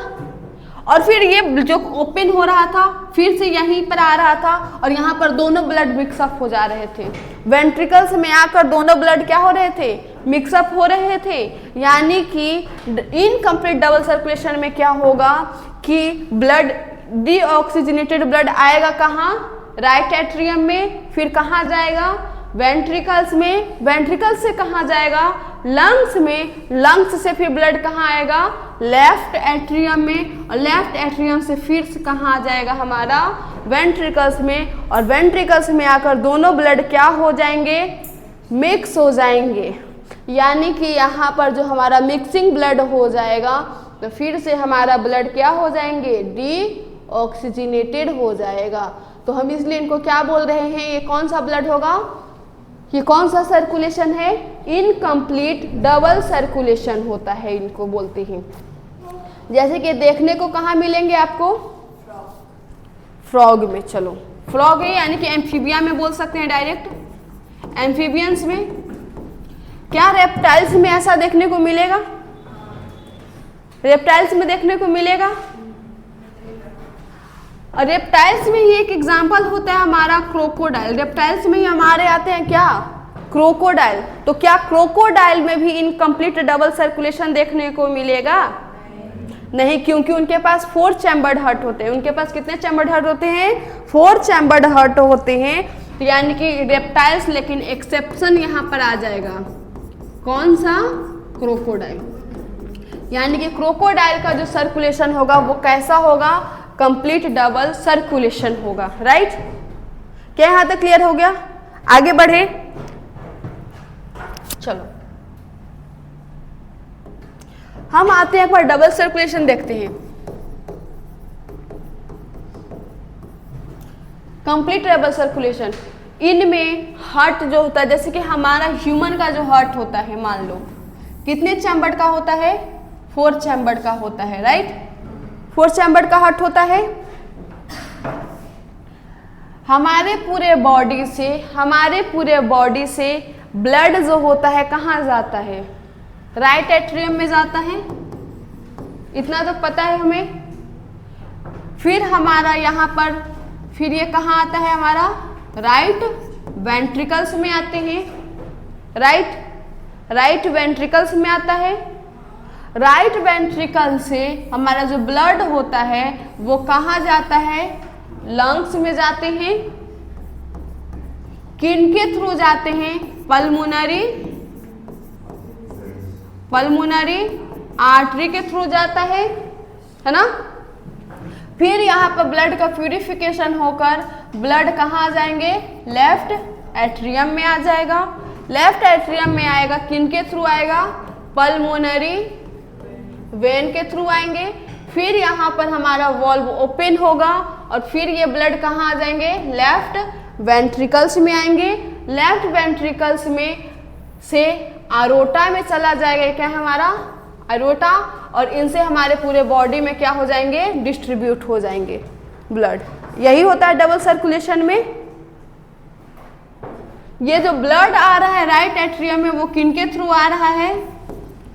Speaker 1: और फिर ये जो ओपन हो रहा था फिर से यहीं पर आ रहा था और यहाँ पर दोनों ब्लड मिक्सअप हो जा रहे थे। वेंट्रिकल्स में आकर दोनों ब्लड क्या हो रहे थे? मिक्सअप हो रहे थे। यानी कि इनकम्प्लीट डबल सर्कुलेशन में क्या होगा कि ब्लड, डीऑक्सीजनेटेड ब्लड आएगा कहाँ? राइट एट्रियम में, फिर कहाँ जाएगा? वेंट्रिकल्स में, वेंट्रिकल्स से कहाँ जाएगा, लंग्स में, लंग्स से फिर ब्लड कहाँ आएगा, लेफ्ट एट्रियम में, और लेफ्ट एट्रियम से फिर से कहाँ आ जाएगा हमारा, वेंट्रिकल्स में, और वेंट्रिकल्स में आकर दोनों ब्लड क्या हो जाएंगे, मिक्स हो जाएंगे। यानी कि यहाँ पर जो हमारा मिक्सिंग ब्लड हो जाएगा तो फिर से हमारा ब्लड क्या हो जाएंगे, डीऑक्सीजनेटेड हो जाएगा। तो हम इसलिए इनको क्या बोल रहे हैं, ये कौन सा ब्लड होगा, ये कौन सा सर्कुलेशन है, इनकम्प्लीट डबल सर्कुलेशन होता है, इनको बोलते हैं। जैसे कि देखने को कहाँ मिलेंगे आपको, फ्रॉग में। चलो फ्रॉग है यानी कि एम्फीबिया में बोल सकते हैं डायरेक्ट, एम्फीबियंस में। क्या रेप्टाइल्स में ऐसा देखने को मिलेगा, रेप्टाइल्स में देखने को मिलेगा, और रेप्टाइल्स में ही एक एग्जाम्पल होता है हमारा क्रोकोडाइल। रेप्टाइल्स में ही हमारे आते हैं क्या, क्रोकोडाइल। तो क्या क्रोकोडाइल में भी इनकम्प्लीट डबल सर्कुलेशन देखने को मिलेगा, नहीं, क्योंकि उनके पास 4 चैम्बर्ड हार्ट होते हैं। उनके पास कितने चैम्बर्ड हार्ट होते हैं, 4 चैम्बर्ड हार्ट होते हैं। तो यानी कि रेप्टाइल्स, लेकिन एक्सेप्शन यहाँ पर आ जाएगा, कौन सा, क्रोकोडाइल। यानी कि क्रोकोडाइल का जो सर्कुलेशन होगा वो कैसा होगा, कंप्लीट डबल सर्कुलेशन होगा, राइट। क्या यहां तक क्लियर हो गया, आगे बढ़े। चलो हम आते हैं पर डबल सर्कुलेशन देखते हैं। कंप्लीट डबल सर्कुलेशन, इनमें हार्ट जो होता है, जैसे कि हमारा ह्यूमन का जो हार्ट होता है, मान लो कितने चैम्बर्ड का होता है, 4 चैम्बर्ड का होता है, राइट। 4 चैम्बर्ड का हार्ट होता है। हमारे पूरे बॉडी से ब्लड जो होता है कहाँ जाता है, राइट एट्रियम में जाता है, इतना तो पता है हमें। फिर हमारा यहाँ पर, फिर ये कहाँ आता है हमारा, राइट वेंट्रिकल्स में आते हैं, राइट वेंट्रिकल्स में आता है। राइट वेंट्रिकल से हमारा जो ब्लड होता है वो कहाँ जाता है, लंग्स में जाते हैं। किनके थ्रू जाते हैं, पल्मोनरी आर्टरी के थ्रू जाता है ना। फिर यहाँ पर ब्लड का प्यूरिफिकेशन होकर ब्लड कहाँ आ जाएंगे, लेफ्ट एट्रियम में आ जाएगा। लेफ्ट एट्रियम में आएगा, किनके थ्रू आएगा, पल्मोनरी वेन के थ्रू आएंगे। फिर यहाँ पर हमारा वॉल्व ओपन होगा और फिर ये ब्लड कहाँ आ जाएंगे, लेफ्ट वेंट्रिकल्स में आएंगे। लेफ्ट वेंट्रिकल्स में से अरोटा में चला जाएगा, क्या है हमारा अरोटा, और इनसे हमारे पूरे बॉडी में क्या हो जाएंगे, डिस्ट्रीब्यूट हो जाएंगे ब्लड। यही होता है डबल सर्कुलेशन में। ये जो ब्लड आ रहा है राइट एट्रियम में वो किनके थ्रू आ रहा है,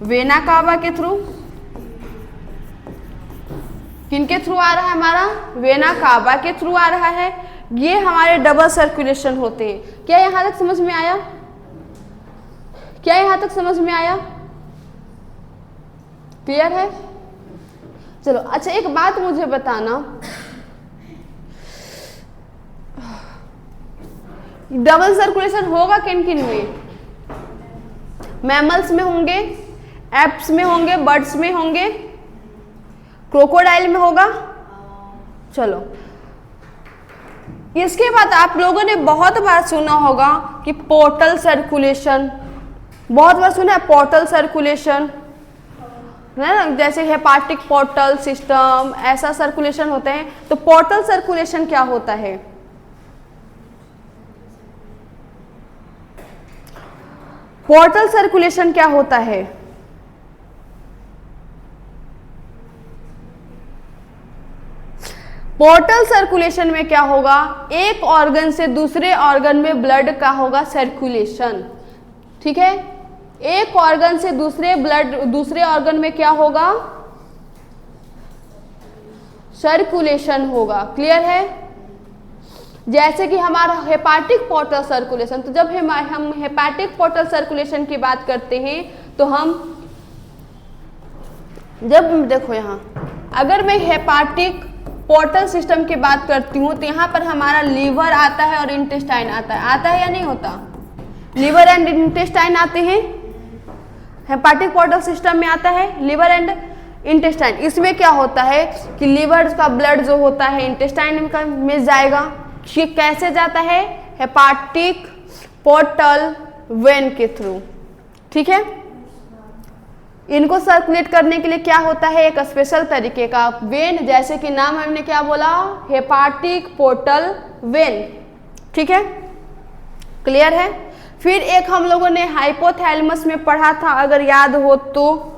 Speaker 1: वेना कावा के थ्रू। किनके थ्रू आ रहा है हमारा, वेना कावा के थ्रू आ रहा है। ये हमारे डबल सर्कुलेशन होते हैं। क्या यहां तक समझ में आया, क्या यहां तक समझ में आया, क्लियर है। चलो अच्छा एक बात मुझे बताना, डबल सर्कुलेशन होगा किन किन में, मैमल्स में होंगे, एप्स में होंगे, बर्ड्स में होंगे, क्रोकोडाइल में होगा। चलो इसके बाद आप लोगों ने बहुत बार सुना होगा कि पोर्टल सर्कुलेशन, बहुत बार सुना है पोर्टल सर्कुलेशन है ना, जैसे हेपाटिक पोर्टल सिस्टम ऐसा सर्कुलेशन होते हैं। तो पोर्टल सर्कुलेशन क्या होता है, पोर्टल सर्कुलेशन क्या होता है, पोर्टल सर्कुलेशन में क्या होगा, एक ऑर्गन से दूसरे ऑर्गन में ब्लड का होगा सर्कुलेशन, ठीक है। एक ऑर्गन से दूसरे ऑर्गन में क्या होगा, सर्कुलेशन होगा, क्लियर है। जैसे कि हमारा हेपाटिक पोर्टल सर्कुलेशन, तो जब हम हेपाटिक पोर्टल सर्कुलेशन की बात करते हैं तो हम जब देखो यहाँ अगर मैं हेपाटिक पोर्टल सिस्टम की बात करती हूँ तो यहाँ पर हमारा लीवर आता है और इंटेस्टाइन आता है या नहीं होता, लिवर एंड इंटेस्टाइन आते हैं, हेपाटिक पोर्टल सिस्टम में आता है लिवर एंड इंटेस्टाइन। इसमें क्या होता है कि लिवर का ब्लड जो होता है इंटेस्टाइन में जाएगा, ये कैसे जाता है, हेपाटिक पोर्टल वेन के थ्रू, ठीक है। इनको सर्कुलेट करने के लिए क्या होता है, एक स्पेशल तरीके का वेन, जैसे कि नाम हमने क्या बोला, हेपाटिक पोर्टल वेन, ठीक है, क्लियर है। फिर एक हम लोगों ने हाइपोथैलेमस में पढ़ा था, अगर याद हो तो,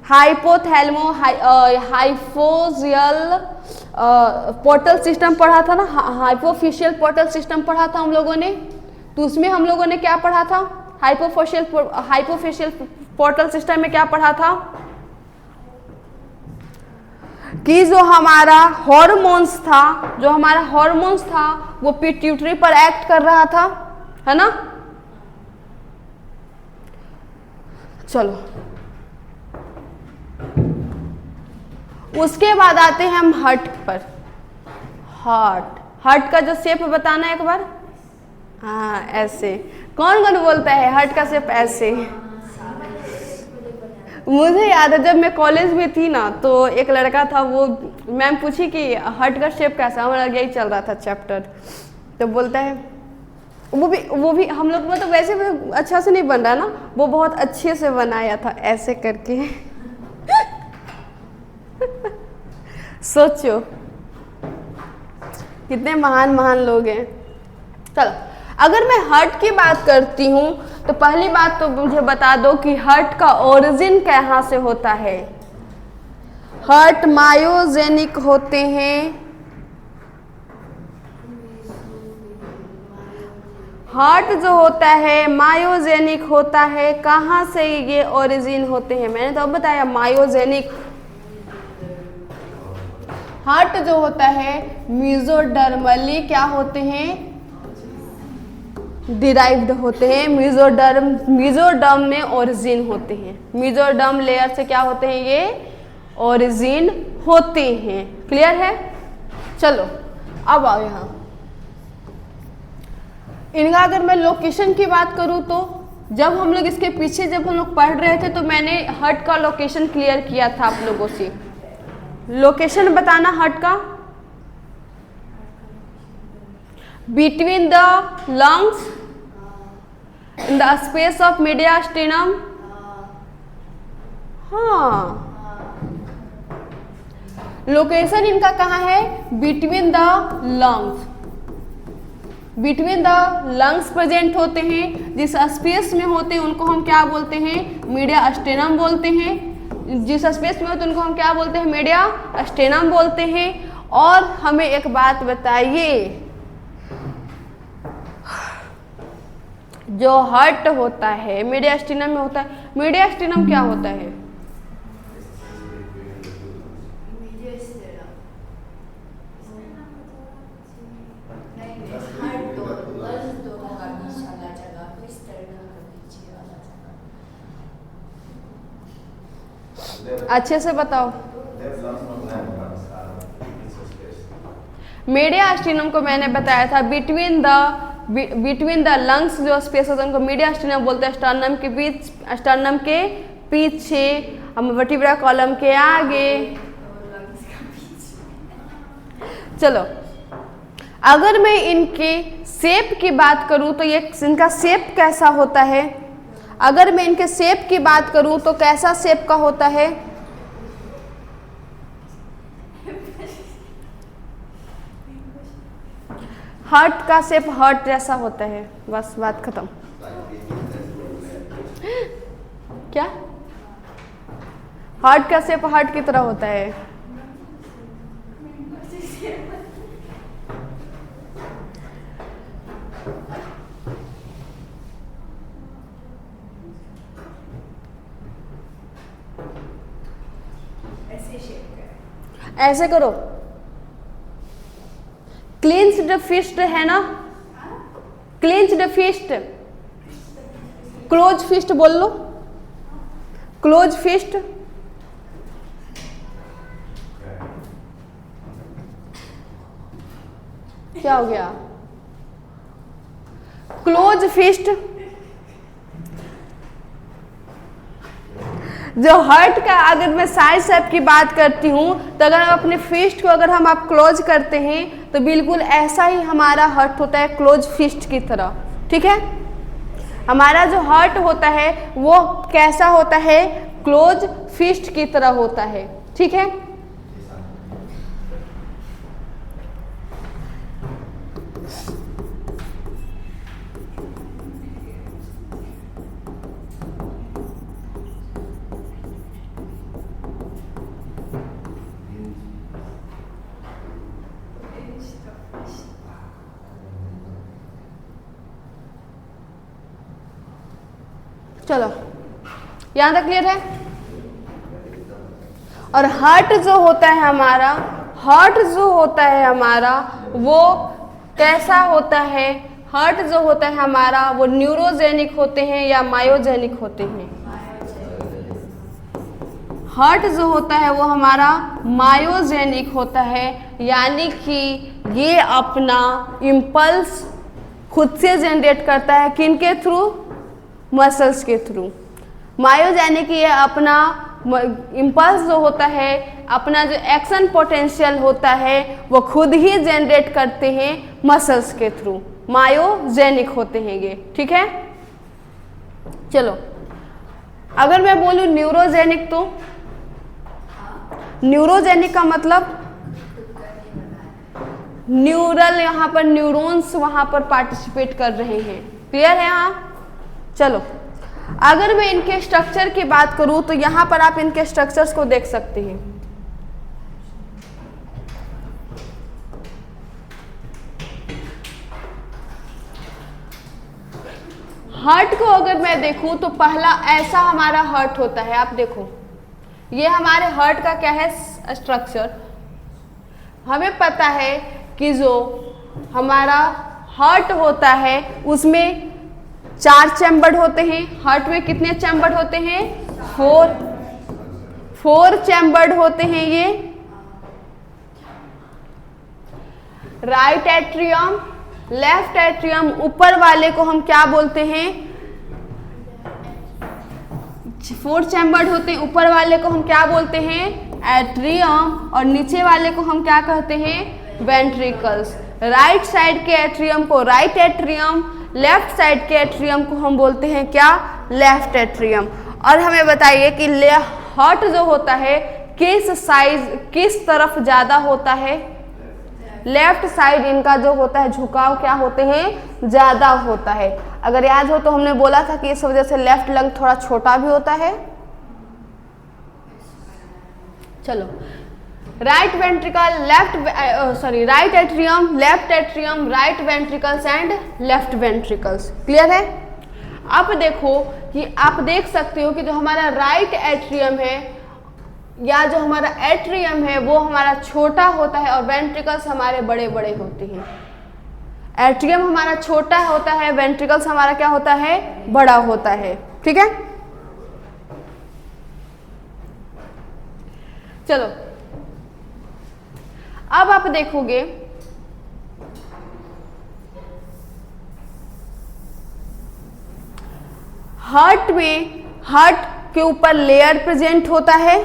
Speaker 1: हाइपोथैलेमो हाइपोजियल पोर्टल सिस्टम पढ़ा था ना, हाइपोफिशियल पोर्टल सिस्टम पढ़ा था हम लोगों ने। तो उसमें हम लोगों ने क्या पढ़ा था, हाइपोफिशियल पोर्टल सिस्टम में क्या पढ़ा था कि जो हमारा हॉर्मोन्स था वो पिट्यूटरी पर एक्ट कर रहा था, है ना। चलो उसके बाद आते हैं हम हार्ट पर। हार्ट का जो शेप बताना है एक बार, हाँ ऐसे, कौन कौन बोलता है हार्ट का शेप ऐसे। मुझे याद है जब मैं कॉलेज में थी ना, तो एक लड़का था, वो मैम पूछी कि हार्ट का शेप कैसा, हमारा यही चल रहा था चैप्टर, तो बोलता है वो भी हम लोग मतलब वैसे अच्छा से नहीं बन रहा ना, वो बहुत अच्छे से बनाया था ऐसे करके। सोचो कितने महान लोग हैं। चलो अगर मैं हार्ट की बात करती हूँ तो पहली बात तो मुझे बता दो कि हार्ट का ओरिजिन कहाँ से होता है। हार्ट मायोजेनिक होते हैं, हार्ट जो होता है मायोजेनिक होता है। कहाँ से ये ओरिजिन होते हैं, मैंने तो अब बताया मायोजेनिक। हार्ट जो होता है मेसोडर्मली क्या होते हैं, डिराइव्ड होते हैं, मेसोडर्म में ओरिजिन होते हैं, मेसोडर्म लेयर से क्या होते हैं, ये ओरिजिन होते हैं। क्लियर है। चलो अब आओ यहाँ, इनका अगर मैं लोकेशन की बात करूँ तो जब हम लोग इसके पीछे जब हम लोग पढ़ रहे थे तो मैंने हार्ट का लोकेशन क्लियर किया था आप लोगों से। लोकेशन बताना हार्ट का, between the lungs in the space of mediastinum. हाँ, लोकेशन इनका कहाँ है, between the lungs. Between the lungs present होते हैं, जिस स्पेस में होते हैं उनको हम क्या बोलते हैं, मीडियास्टिनम बोलते हैं। जिस स्पेस में होते हैं उनको हम क्या बोलते हैं, मीडियास्टिनम बोलते हैं। और हमें एक बात बताइए, जो हार्ट होता है मीडियास्टिनम में होता है, मीडियास्टिनम क्या होता है, अच्छे से बताओ। मीडियास्टिनम को मैंने बताया था बिटवीन द लंग्स जो स्पेस होता है उनको मीडियास्टिनम बोलते हैं। स्टर्नम के बीच, स्टर्नम के पीछे, हम वर्टिब्रा कॉलम के आगे। चलो अगर मैं इनके शेप की बात करूं तो ये इनका शेप कैसा होता है, अगर मैं इनके शेप की बात करूं तो कैसा शेप का होता है, हार्ट का शेप हार्ट जैसा होता है, बस बात खत्म। क्या, हार्ट का शेप हार्ट की तरह होता है। ऐसे करो, क्लिंच्ड फिस्ट है ना, क्लिंच्ड फिस्ट, क्लोज फिस्ट बोल लो, क्लोज फिस्ट। क्या हो गया, क्लोज फिस्ट, जो हार्ट का अगर मैं साइज शेप की बात करती हूँ तो अगर अपने फिस्ट को अगर हम आप क्लोज करते हैं तो बिल्कुल ऐसा ही हमारा हार्ट होता है, क्लोज फिस्ट की तरह। ठीक है, हमारा जो हार्ट होता है वो कैसा होता है, क्लोज फिस्ट की तरह होता है। ठीक है, चलो यहाँ तक क्लियर है। और हार्ट जो होता है हमारा, हार्ट जो होता है हमारा वो कैसा होता है, हार्ट जो होता है हमारा वो न्यूरोजेनिक होते हैं या मायोजेनिक होते हैं। हार्ट जो होता है वो हमारा मायोजेनिक होता है, यानी कि ये अपना इम्पल्स खुद से जनरेट करता है, किन के थ्रू, मसल्स के थ्रू। मायोजेनिक ये अपना इम्पल्स जो होता है, अपना जो एक्शन पोटेंशियल होता है वो खुद ही जनरेट करते हैं मसल्स के थ्रू, मायोजेनिक होते हैं ये। ठीक है, चलो अगर मैं बोलूँ न्यूरोजेनिक, तो न्यूरोजेनिक का मतलब न्यूरल, यहाँ पर न्यूरॉन्स वहाँ पर पार्टिसिपेट कर रहे हैं। क्लियर है यहाँ? चलो अगर मैं इनके स्ट्रक्चर की बात करूं तो यहाँ पर आप इनके स्ट्रक्चर्स को देख सकते हैं। हार्ट को अगर मैं देखूं तो पहला ऐसा हमारा हार्ट होता है, आप देखो ये हमारे हार्ट का क्या है, स्ट्रक्चर। हमें पता है कि जो हमारा हार्ट होता है उसमें 4 चैम्बर होते हैं। हार्ट में कितने चैम्बर होते हैं, 4 चैम्बर्ड होते हैं ये। राइट एट्रियम, लेफ्ट एट्रियम, ऊपर वाले को हम क्या बोलते हैं, 4 चैम्बर्ड होते हैं, ऊपर वाले को हम क्या बोलते हैं, एट्रियम, और नीचे वाले को हम क्या कहते हैं, वेंट्रिकल्स। राइट साइड के एट्रियम को राइट एट्रियम, लेफ्ट साइड के एट्रियम को हम बोलते हैं क्या, लेफ्ट एट्रियम। और हमें बताइए कि हार्ट जो होता है किस साइज, किस तरफ ज़्यादा होता है, लेफ्ट साइड इनका जो होता है झुकाव क्या होते हैं, ज़्यादा होता है। अगर याद हो तो हमने बोला था कि इस वजह से लेफ्ट लंग थोड़ा छोटा भी होता है। चलो right ventricle, right atrium, left atrium, right ventricles and left ventricles. Clear है? अब देखो कि आप देख सकते हो कि जो हमारा राइट एट्रियम है या जो हमारा एट्रियम है वो हमारा छोटा होता है और वेंट्रिकल्स हमारे बड़े बड़े होते हैं। एट्रियम हमारा छोटा होता है, वेंट्रिकल्स हमारा क्या होता है, बड़ा होता है। ठीक है, चलो अब आप देखोगे हार्ट में, हार्ट के ऊपर लेयर प्रेजेंट होता है,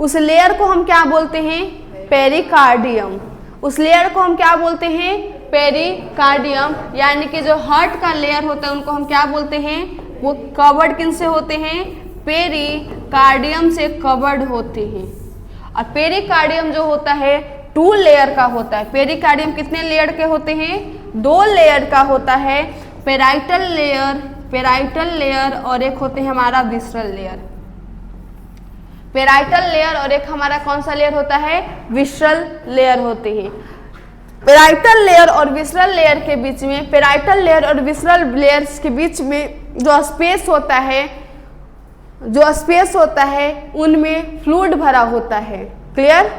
Speaker 1: उस लेयर को हम क्या बोलते हैं, पेरिकार्डियम। उस लेयर को हम क्या बोलते हैं, पेरिकार्डियम। यानी कि जो हार्ट का लेयर होता है उनको हम क्या बोलते हैं, वो कवर्ड किन से होते हैं, पेरिकार्डियम से कवर्ड होते हैं। और पेरिकार्डियम जो होता है 2 लेयर का होता है। पेरिकार्डियम कितने लेयर के होते हैं, 2 लेयर का होता है। पेराइटल लेयर और एक होते हैं हमारा विसरल लेयर। पेराइटल लेयर और एक हमारा कौन सा लेयर होता है, विसरल लेयर होते हैं। पेराइटल लेयर और विसरल लेयर के बीच में, पेराइटल लेयर और विसरल लेयर्स के बीच में जो स्पेस होता है उनमें फ्लूइड भरा होता है। क्लियर?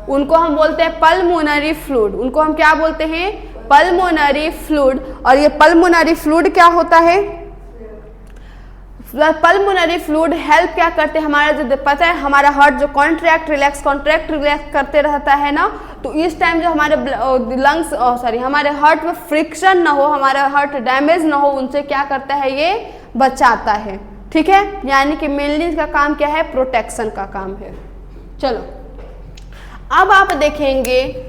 Speaker 1: उनको हम बोलते हैं पल्मोनरी फ्लूइड। उनको हम क्या बोलते हैं, पल्मोनरी फ्लूइड। और ये पल्मोनरी फ्लूइड क्या होता है, पल्मोनरी फ्लूइड हेल्प क्या करते हैं, हमारा जो पता है हमारा हार्ट जो कॉन्ट्रैक्ट रिलैक्स करते रहता है ना, तो इस टाइम जो हमारे लंग्स हमारे हार्ट में फ्रिक्शन ना हो, हमारा हार्ट डैमेज ना हो, उनसे क्या करता है, ये बचाता है। ठीक है, यानी कि मेनली इसका काम क्या है, प्रोटेक्शन का काम है। चलो अब आप देखेंगे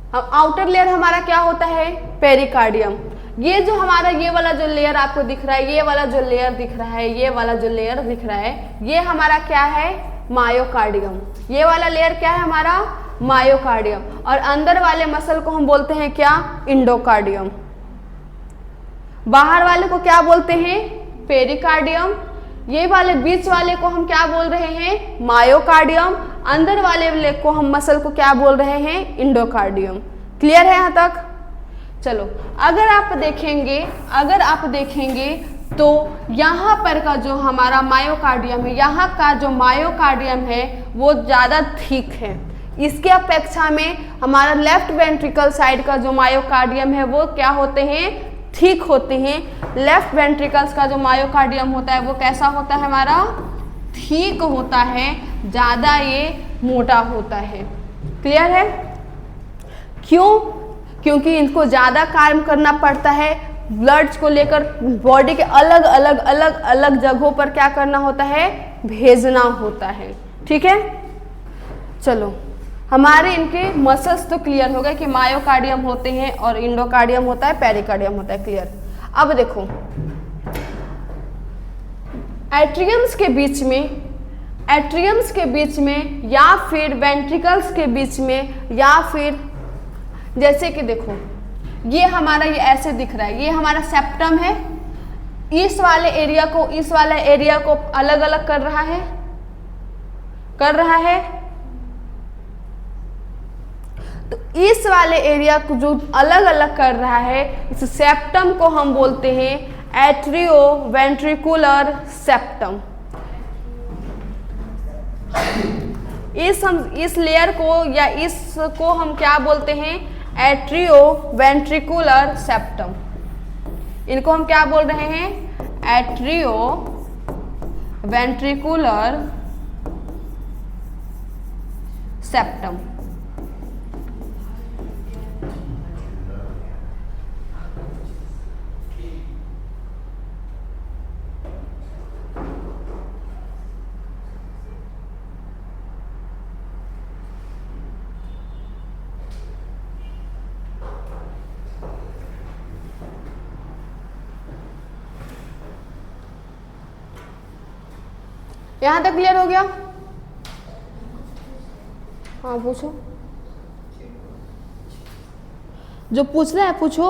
Speaker 1: अब आउटर लेयर हमारा क्या होता है, पेरिकार्डियम। ये जो हमारा ये वाला जो लेयर आपको दिख रहा है, ये वाला जो लेयर दिख रहा है, ये वाला जो लेयर दिख रहा है, ये हमारा क्या है, मायोकार्डियम। ये वाला लेयर क्या है हमारा, मायोकार्डियम। और अंदर वाले मसल को हम बोलते हैं क्या, इंडोकार्डियम। बाहर वाले को क्या बोलते हैं, पेरिकार्डियम। ये वाले बीच वाले को हम क्या बोल रहे हैं, मायोकार्डियम। अंदर वाले को हम मसल को क्या बोल रहे हैं, इंडोकार्डियम। क्लियर है यहाँ तक। चलो अगर आप देखेंगे तो यहाँ पर का जो हमारा मायोकार्डियम है, यहाँ का जो मायोकार्डियम है वो ज़्यादा थिक है। इसके अपेक्षा में हमारा लेफ्ट वेंट्रिकल साइड का जो मायोकार्डियम है वो क्या होते हैं, ठीक होते हैं। लेफ्ट वेंट्रिकल्स का जो मायोकार्डियम होता है वो कैसा होता है हमारा, ठीक होता है, ज़्यादा ये मोटा होता है। क्लियर है। क्यों, क्योंकि इनको ज़्यादा काम करना पड़ता है, ब्लड्स को लेकर बॉडी के अलग अलग जगहों पर क्या करना होता है, भेजना होता है। ठीक है। चलो हमारे इनके मसल्स तो क्लियर हो गए कि मायोकार्डियम होते हैं और इंडोकार्डियम होता है, पेरिकार्डियम होता है। क्लियर। अब देखो एट्रियम्स के बीच में या फिर वेंट्रिकल्स के बीच में, या फिर जैसे कि देखो ये हमारा ये ऐसे दिख रहा है, ये हमारा सेप्टम है। इस वाले एरिया को अलग अलग कर रहा है। तो इस वाले एरिया को जो अलग अलग कर रहा है, इस सेप्टम को हम बोलते हैं एट्रियो वेंट्रिकुलर सेप्टम। इस लेयर को या इसको हम क्या बोलते हैं, एट्रियो वेंट्रिकुलर सेप्टम। इनको हम क्या बोल रहे हैं, एट्रियो वेंट्रिकुलर सेप्टम। यहां तक क्लियर हो गया। हाँ पूछो, जो पूछना है पूछो।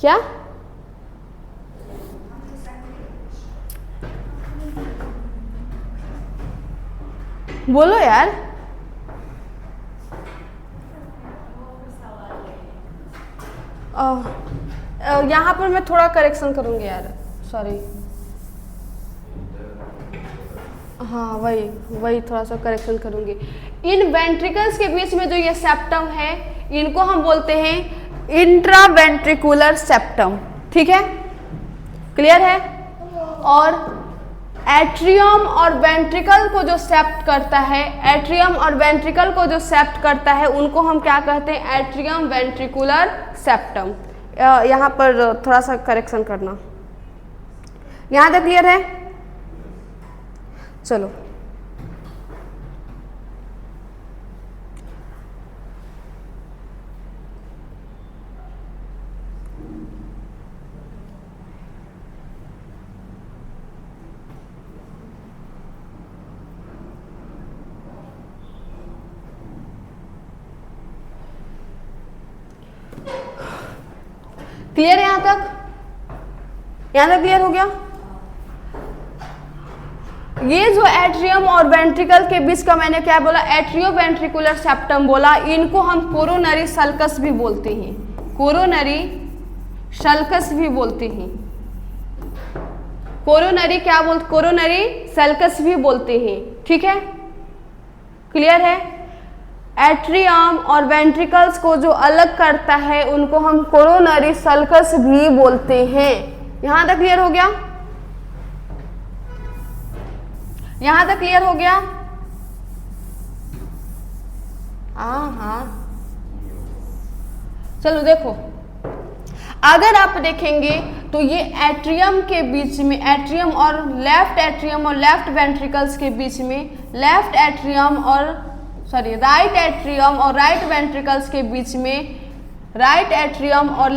Speaker 1: क्या बोलो यार। यहाँ पर मैं थोड़ा करेक्शन करूँगी यार, सॉरी। हाँ वही थोड़ा सा करेक्शन करूँगी। इन वेंट्रिकल्स के बीच में जो ये सेप्टम है, इनको हम बोलते हैं इंट्रावेंट्रिकुलर सेप्टम। ठीक है, क्लियर है। और एट्रियम और वेंट्रिकल को जो सेप्ट करता है, उनको हम क्या कहते हैं, एट्रियम वेंट्रिकुलर सेप्टम। यहाँ पर थोड़ा सा करेक्शन करना। यहाँ तक क्लियर है। चलो क्लियर है यहाँ तक क्लियर हो गया। ये जो एट्रियम और वेंट्रिकल के बीच का मैंने क्या बोला, एट्रियो वेंट्रिकुलर सेप्टम बोला। इनको हम कोरोनरी सल्कस भी बोलते हैं, कोरोनरी सल्कस भी बोलते हैं, कोरोनरी सल्कस भी बोलते हैं। ठीक है, क्लियर है। एट्रियम और वेंट्रिकल्स को जो अलग करता है उनको हम कोरोनरी सल्कस भी बोलते हैं। यहां तक क्लियर हो गया। यहां तक क्लियर हो गया। हाँ चलो देखो, अगर आप देखेंगे तो ये एट्रियम के बीच में, एट्रियम और लेफ्ट वेंट्रिकल्स के बीच में, राइट एट्रियम और राइट वेंट्रिकल्स के बीच में, राइट एट्रियम और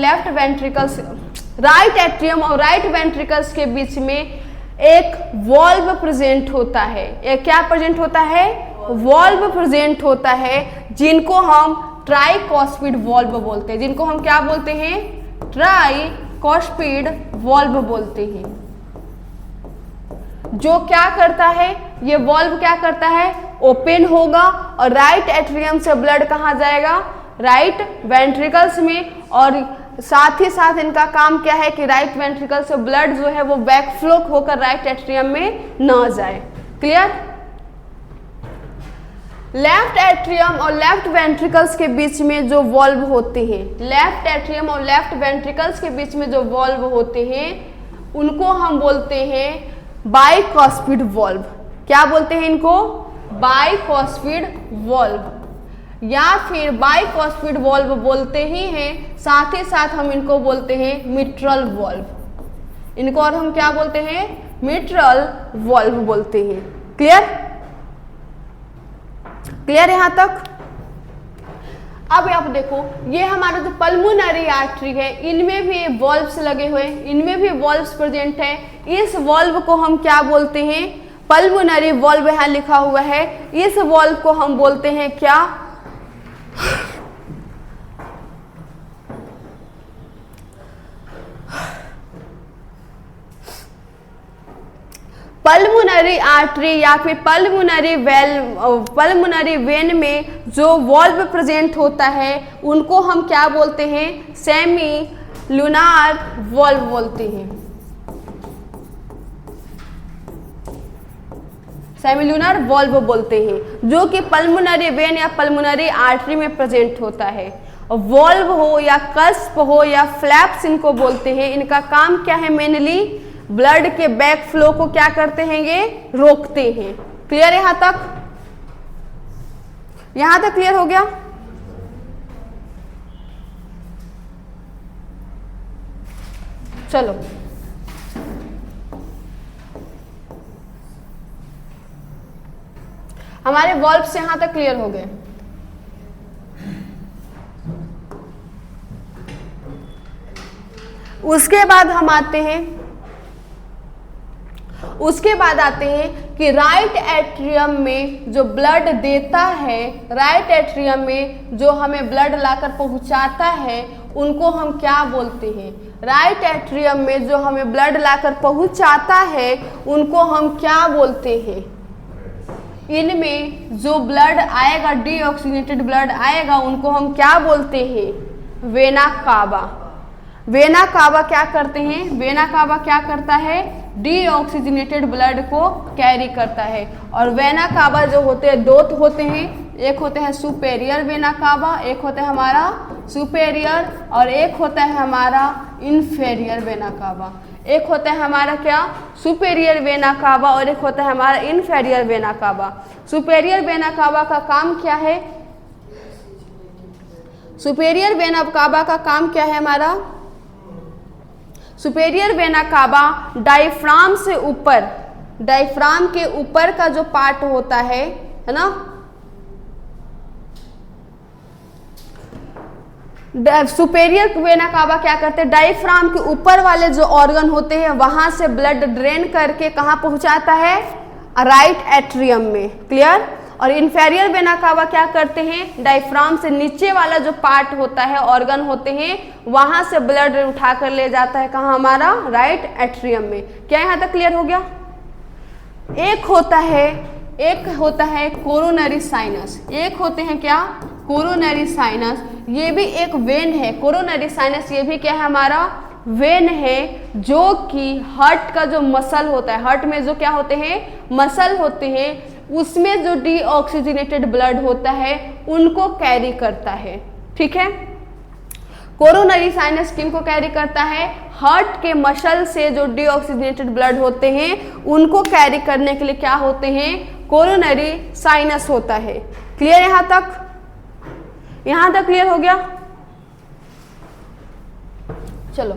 Speaker 1: राइट वेंट्रिकल्स के बीच में एक वॉल्व प्रेजेंट होता है। एक क्या प्रेजेंट होता है? वॉल्व प्रेजेंट होता है, जिनको हम ट्राइकॉस्पिड वॉल्व बोलते हैं। जिनको हम क्या बोलते हैं? ट्राइकॉस्पिड वॉल्व बोलते हैं। जो क्या करता है? ये वॉल्व क्या करता है? ओपन होगा और राइट एट्रियम से ब्लड कहाँ जाएगा? राइट वेंट्रिकल्स में। और साथ ही साथ इनका काम क्या है कि राइट वेंट्रिकल से ब्लड जो है वो बैकफ्लो होकर राइट एट्रियम में न जाए। क्लियर? लेफ्ट एट्रियम और लेफ्ट वेंट्रिकल्स के बीच में जो वॉल्व होते हैं, लेफ्ट एट्रियम और लेफ्ट वेंट्रिकल्स के बीच में जो वॉल्व होते हैं, उनको हम बोलते हैं बाइकॉस्पिड वॉल्व। क्या बोलते हैं इनको? बाइकॉस्पिड वॉल्व, या फिर बाइकॉस्पिड वॉल्व बोलते ही हैं। साथ ही साथ हम इनको बोलते हैं मिट्रल वॉल्व। इनको और हम क्या बोलते हैं? मिट्रल वॉल्व बोलते हैं। क्लियर? क्लियर यहां तक? अब आप देखो, ये हमारा जो पल्मोनरी आर्टरी है, इनमें भी वॉल्व्स लगे हुए, इनमें भी वॉल्व्स प्रेजेंट है। इस वॉल्व को हम क्या बोलते हैं? पल्मोनरी वॉल्व यहां लिखा हुआ है। इस वॉल्व को हम बोलते हैं क्या? पल्मोनरी आर्टरी या फिर पल्मोनरी वेन में जो वॉल्व प्रेजेंट होता है, उनको हम क्या बोलते हैं? सेमी लूनार वॉल्व बोलते हैं। सेमिलुनर वॉल्व बोलते हैं, जो कि पल्मोनरी वेन या पल्मोनरी आर्टरी में प्रेजेंट होता है। वॉल्व हो या कस्प हो या फ्लैप्स इनको बोलते हैं। इनका काम क्या है? मेनली ब्लड के बैक फ्लो को क्या करते हैं? ये रोकते हैं। क्लियर यहां तक? यहां तक क्लियर हो गया? चलो, हमारे वॉल्व्स यहां तक क्लियर हो गए। उसके बाद हम आते हैं कि राइट एट्रियम में जो ब्लड देता है, राइट एट्रियम में जो हमें ब्लड लाकर पहुंचाता है, उनको हम क्या बोलते हैं? राइट एट्रियम में जो हमें ब्लड लाकर पहुंचाता है, उनको हम क्या बोलते हैं? इनमें जो ब्लड आएगा, डीऑक्सीजनेटेड ब्लड आएगा, उनको हम क्या बोलते हैं? Vena cava. वेना कावा क्या करते हैं? वेना कावा क्या करता है? डीऑक्सीजनेटेड ब्लड को कैरी करता है। और वेना कावा जो होते हैं, दो होते हैं। एक होते हैं सुपेरियर वेना कावा, एक होता है हमारा सुपेरियर, और एक होता है हमारा इन्फेरियर वेना कावा। एक होता है हमारा क्या? सुपेरियर वेना कावा, और एक होता है हमारा inferior vena cava. Superior vena cava का काम क्या है? सुपेरियर वेना कावा का काम क्या है हमारा? सुपेरियर वेना कावा डायफ्राम से ऊपर, डायफ्राम के ऊपर का जो पार्ट होता है ना, सुपेरियर वेना कावा क्या करते हैं? डायफ्राम के ऊपर वाले जो ऑर्गन होते हैं, वहां से ब्लड ड्रेन करके कहां पहुंचाता है? राइट एट्रियम में। क्लियर? और इन्फेरियर वेना कावा क्या करते हैं? डायफ्राम से नीचे वाला जो पार्ट होता है, ऑर्गन होते हैं, वहां से ब्लड उठाकर ले जाता है कहां? हमारा राइट एट्रियम में। क्या यहां तक क्लियर हो गया? एक होता है कोरोनरी साइनस। एक होते हैं क्या? Coronary sinus. ये भी एक वेन है। कोरोनरी साइनस ये भी क्या है? हमारा वेन है, जो कि हार्ट का जो मसल होता है, हार्ट में जो क्या होते हैं? मसल होते हैं, उसमें जो डीऑक्सीजनेटेड ब्लड होता है, उनको कैरी करता है। ठीक है? कोरोनरी साइनस किनको कैरी करता है? हार्ट के मसल से जो डीऑक्सीजनेटेड ब्लड होते हैं, उनको कैरी करने के लिए क्या होते हैं? कोरोनरी साइनस होता है। क्लियर यहां तक? यहां तक क्लियर हो गया? चलो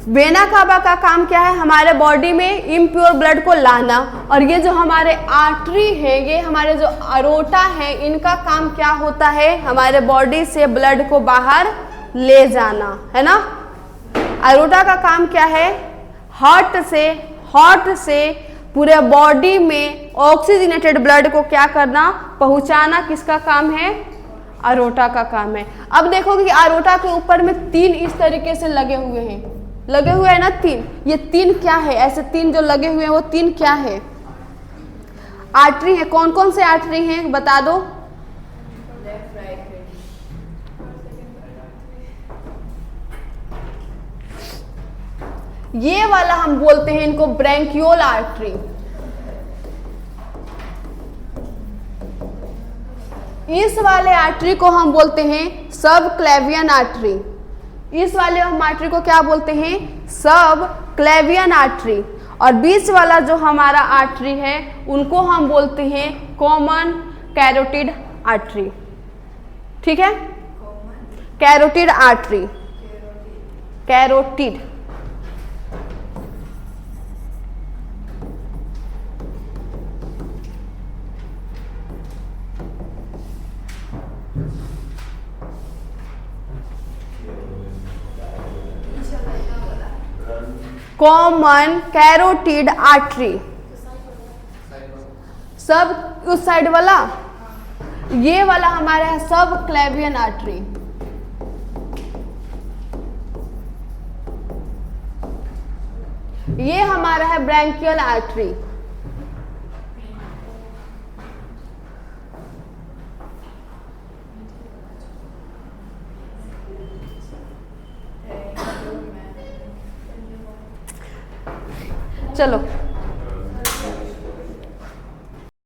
Speaker 1: वेना कावा का काम क्या है? हमारे बॉडी में इम्प्योर ब्लड को लाना। और ये जो हमारे आर्टरी है, ये हमारे जो अरोटा है, इनका काम क्या होता है? हमारे बॉडी से ब्लड को बाहर ले जाना, है ना। अरोटा का काम क्या है? हार्ट से पूरे बॉडी में ऑक्सीजनेटेड ब्लड को क्या करना? पहुंचाना। किसका काम है? अरोटा का काम है। अब देखोगे कि अरोटा के ऊपर में 3 इस तरीके से लगे हुए हैं, लगे हुए हैं ना 3। ये 3 क्या है? ऐसे 3 जो लगे हुए हैं वो 3 क्या है? आर्टरी है। कौन कौन से आर्टरी हैं बता दो? ये वाला हम बोलते हैं इनको ब्रैंकियोल आर्टरी। इस वाले आर्टरी को हम बोलते हैं सब क्लेवियन आर्टरी। इस वाले हम आर्टरी को क्या बोलते हैं? सब क्लेवियन आर्टरी। और बीच वाला जो हमारा आर्टरी है उनको हम बोलते हैं कॉमन कैरोटिड आर्टरी। ठीक है, carotid artery, carotid. Common carotid artery. सब उस साइड वाला, ये वाला हमारा है सब क्लेवियन आर्टरी। ये हमारा है ब्रैंकियल आर्टरी। चलो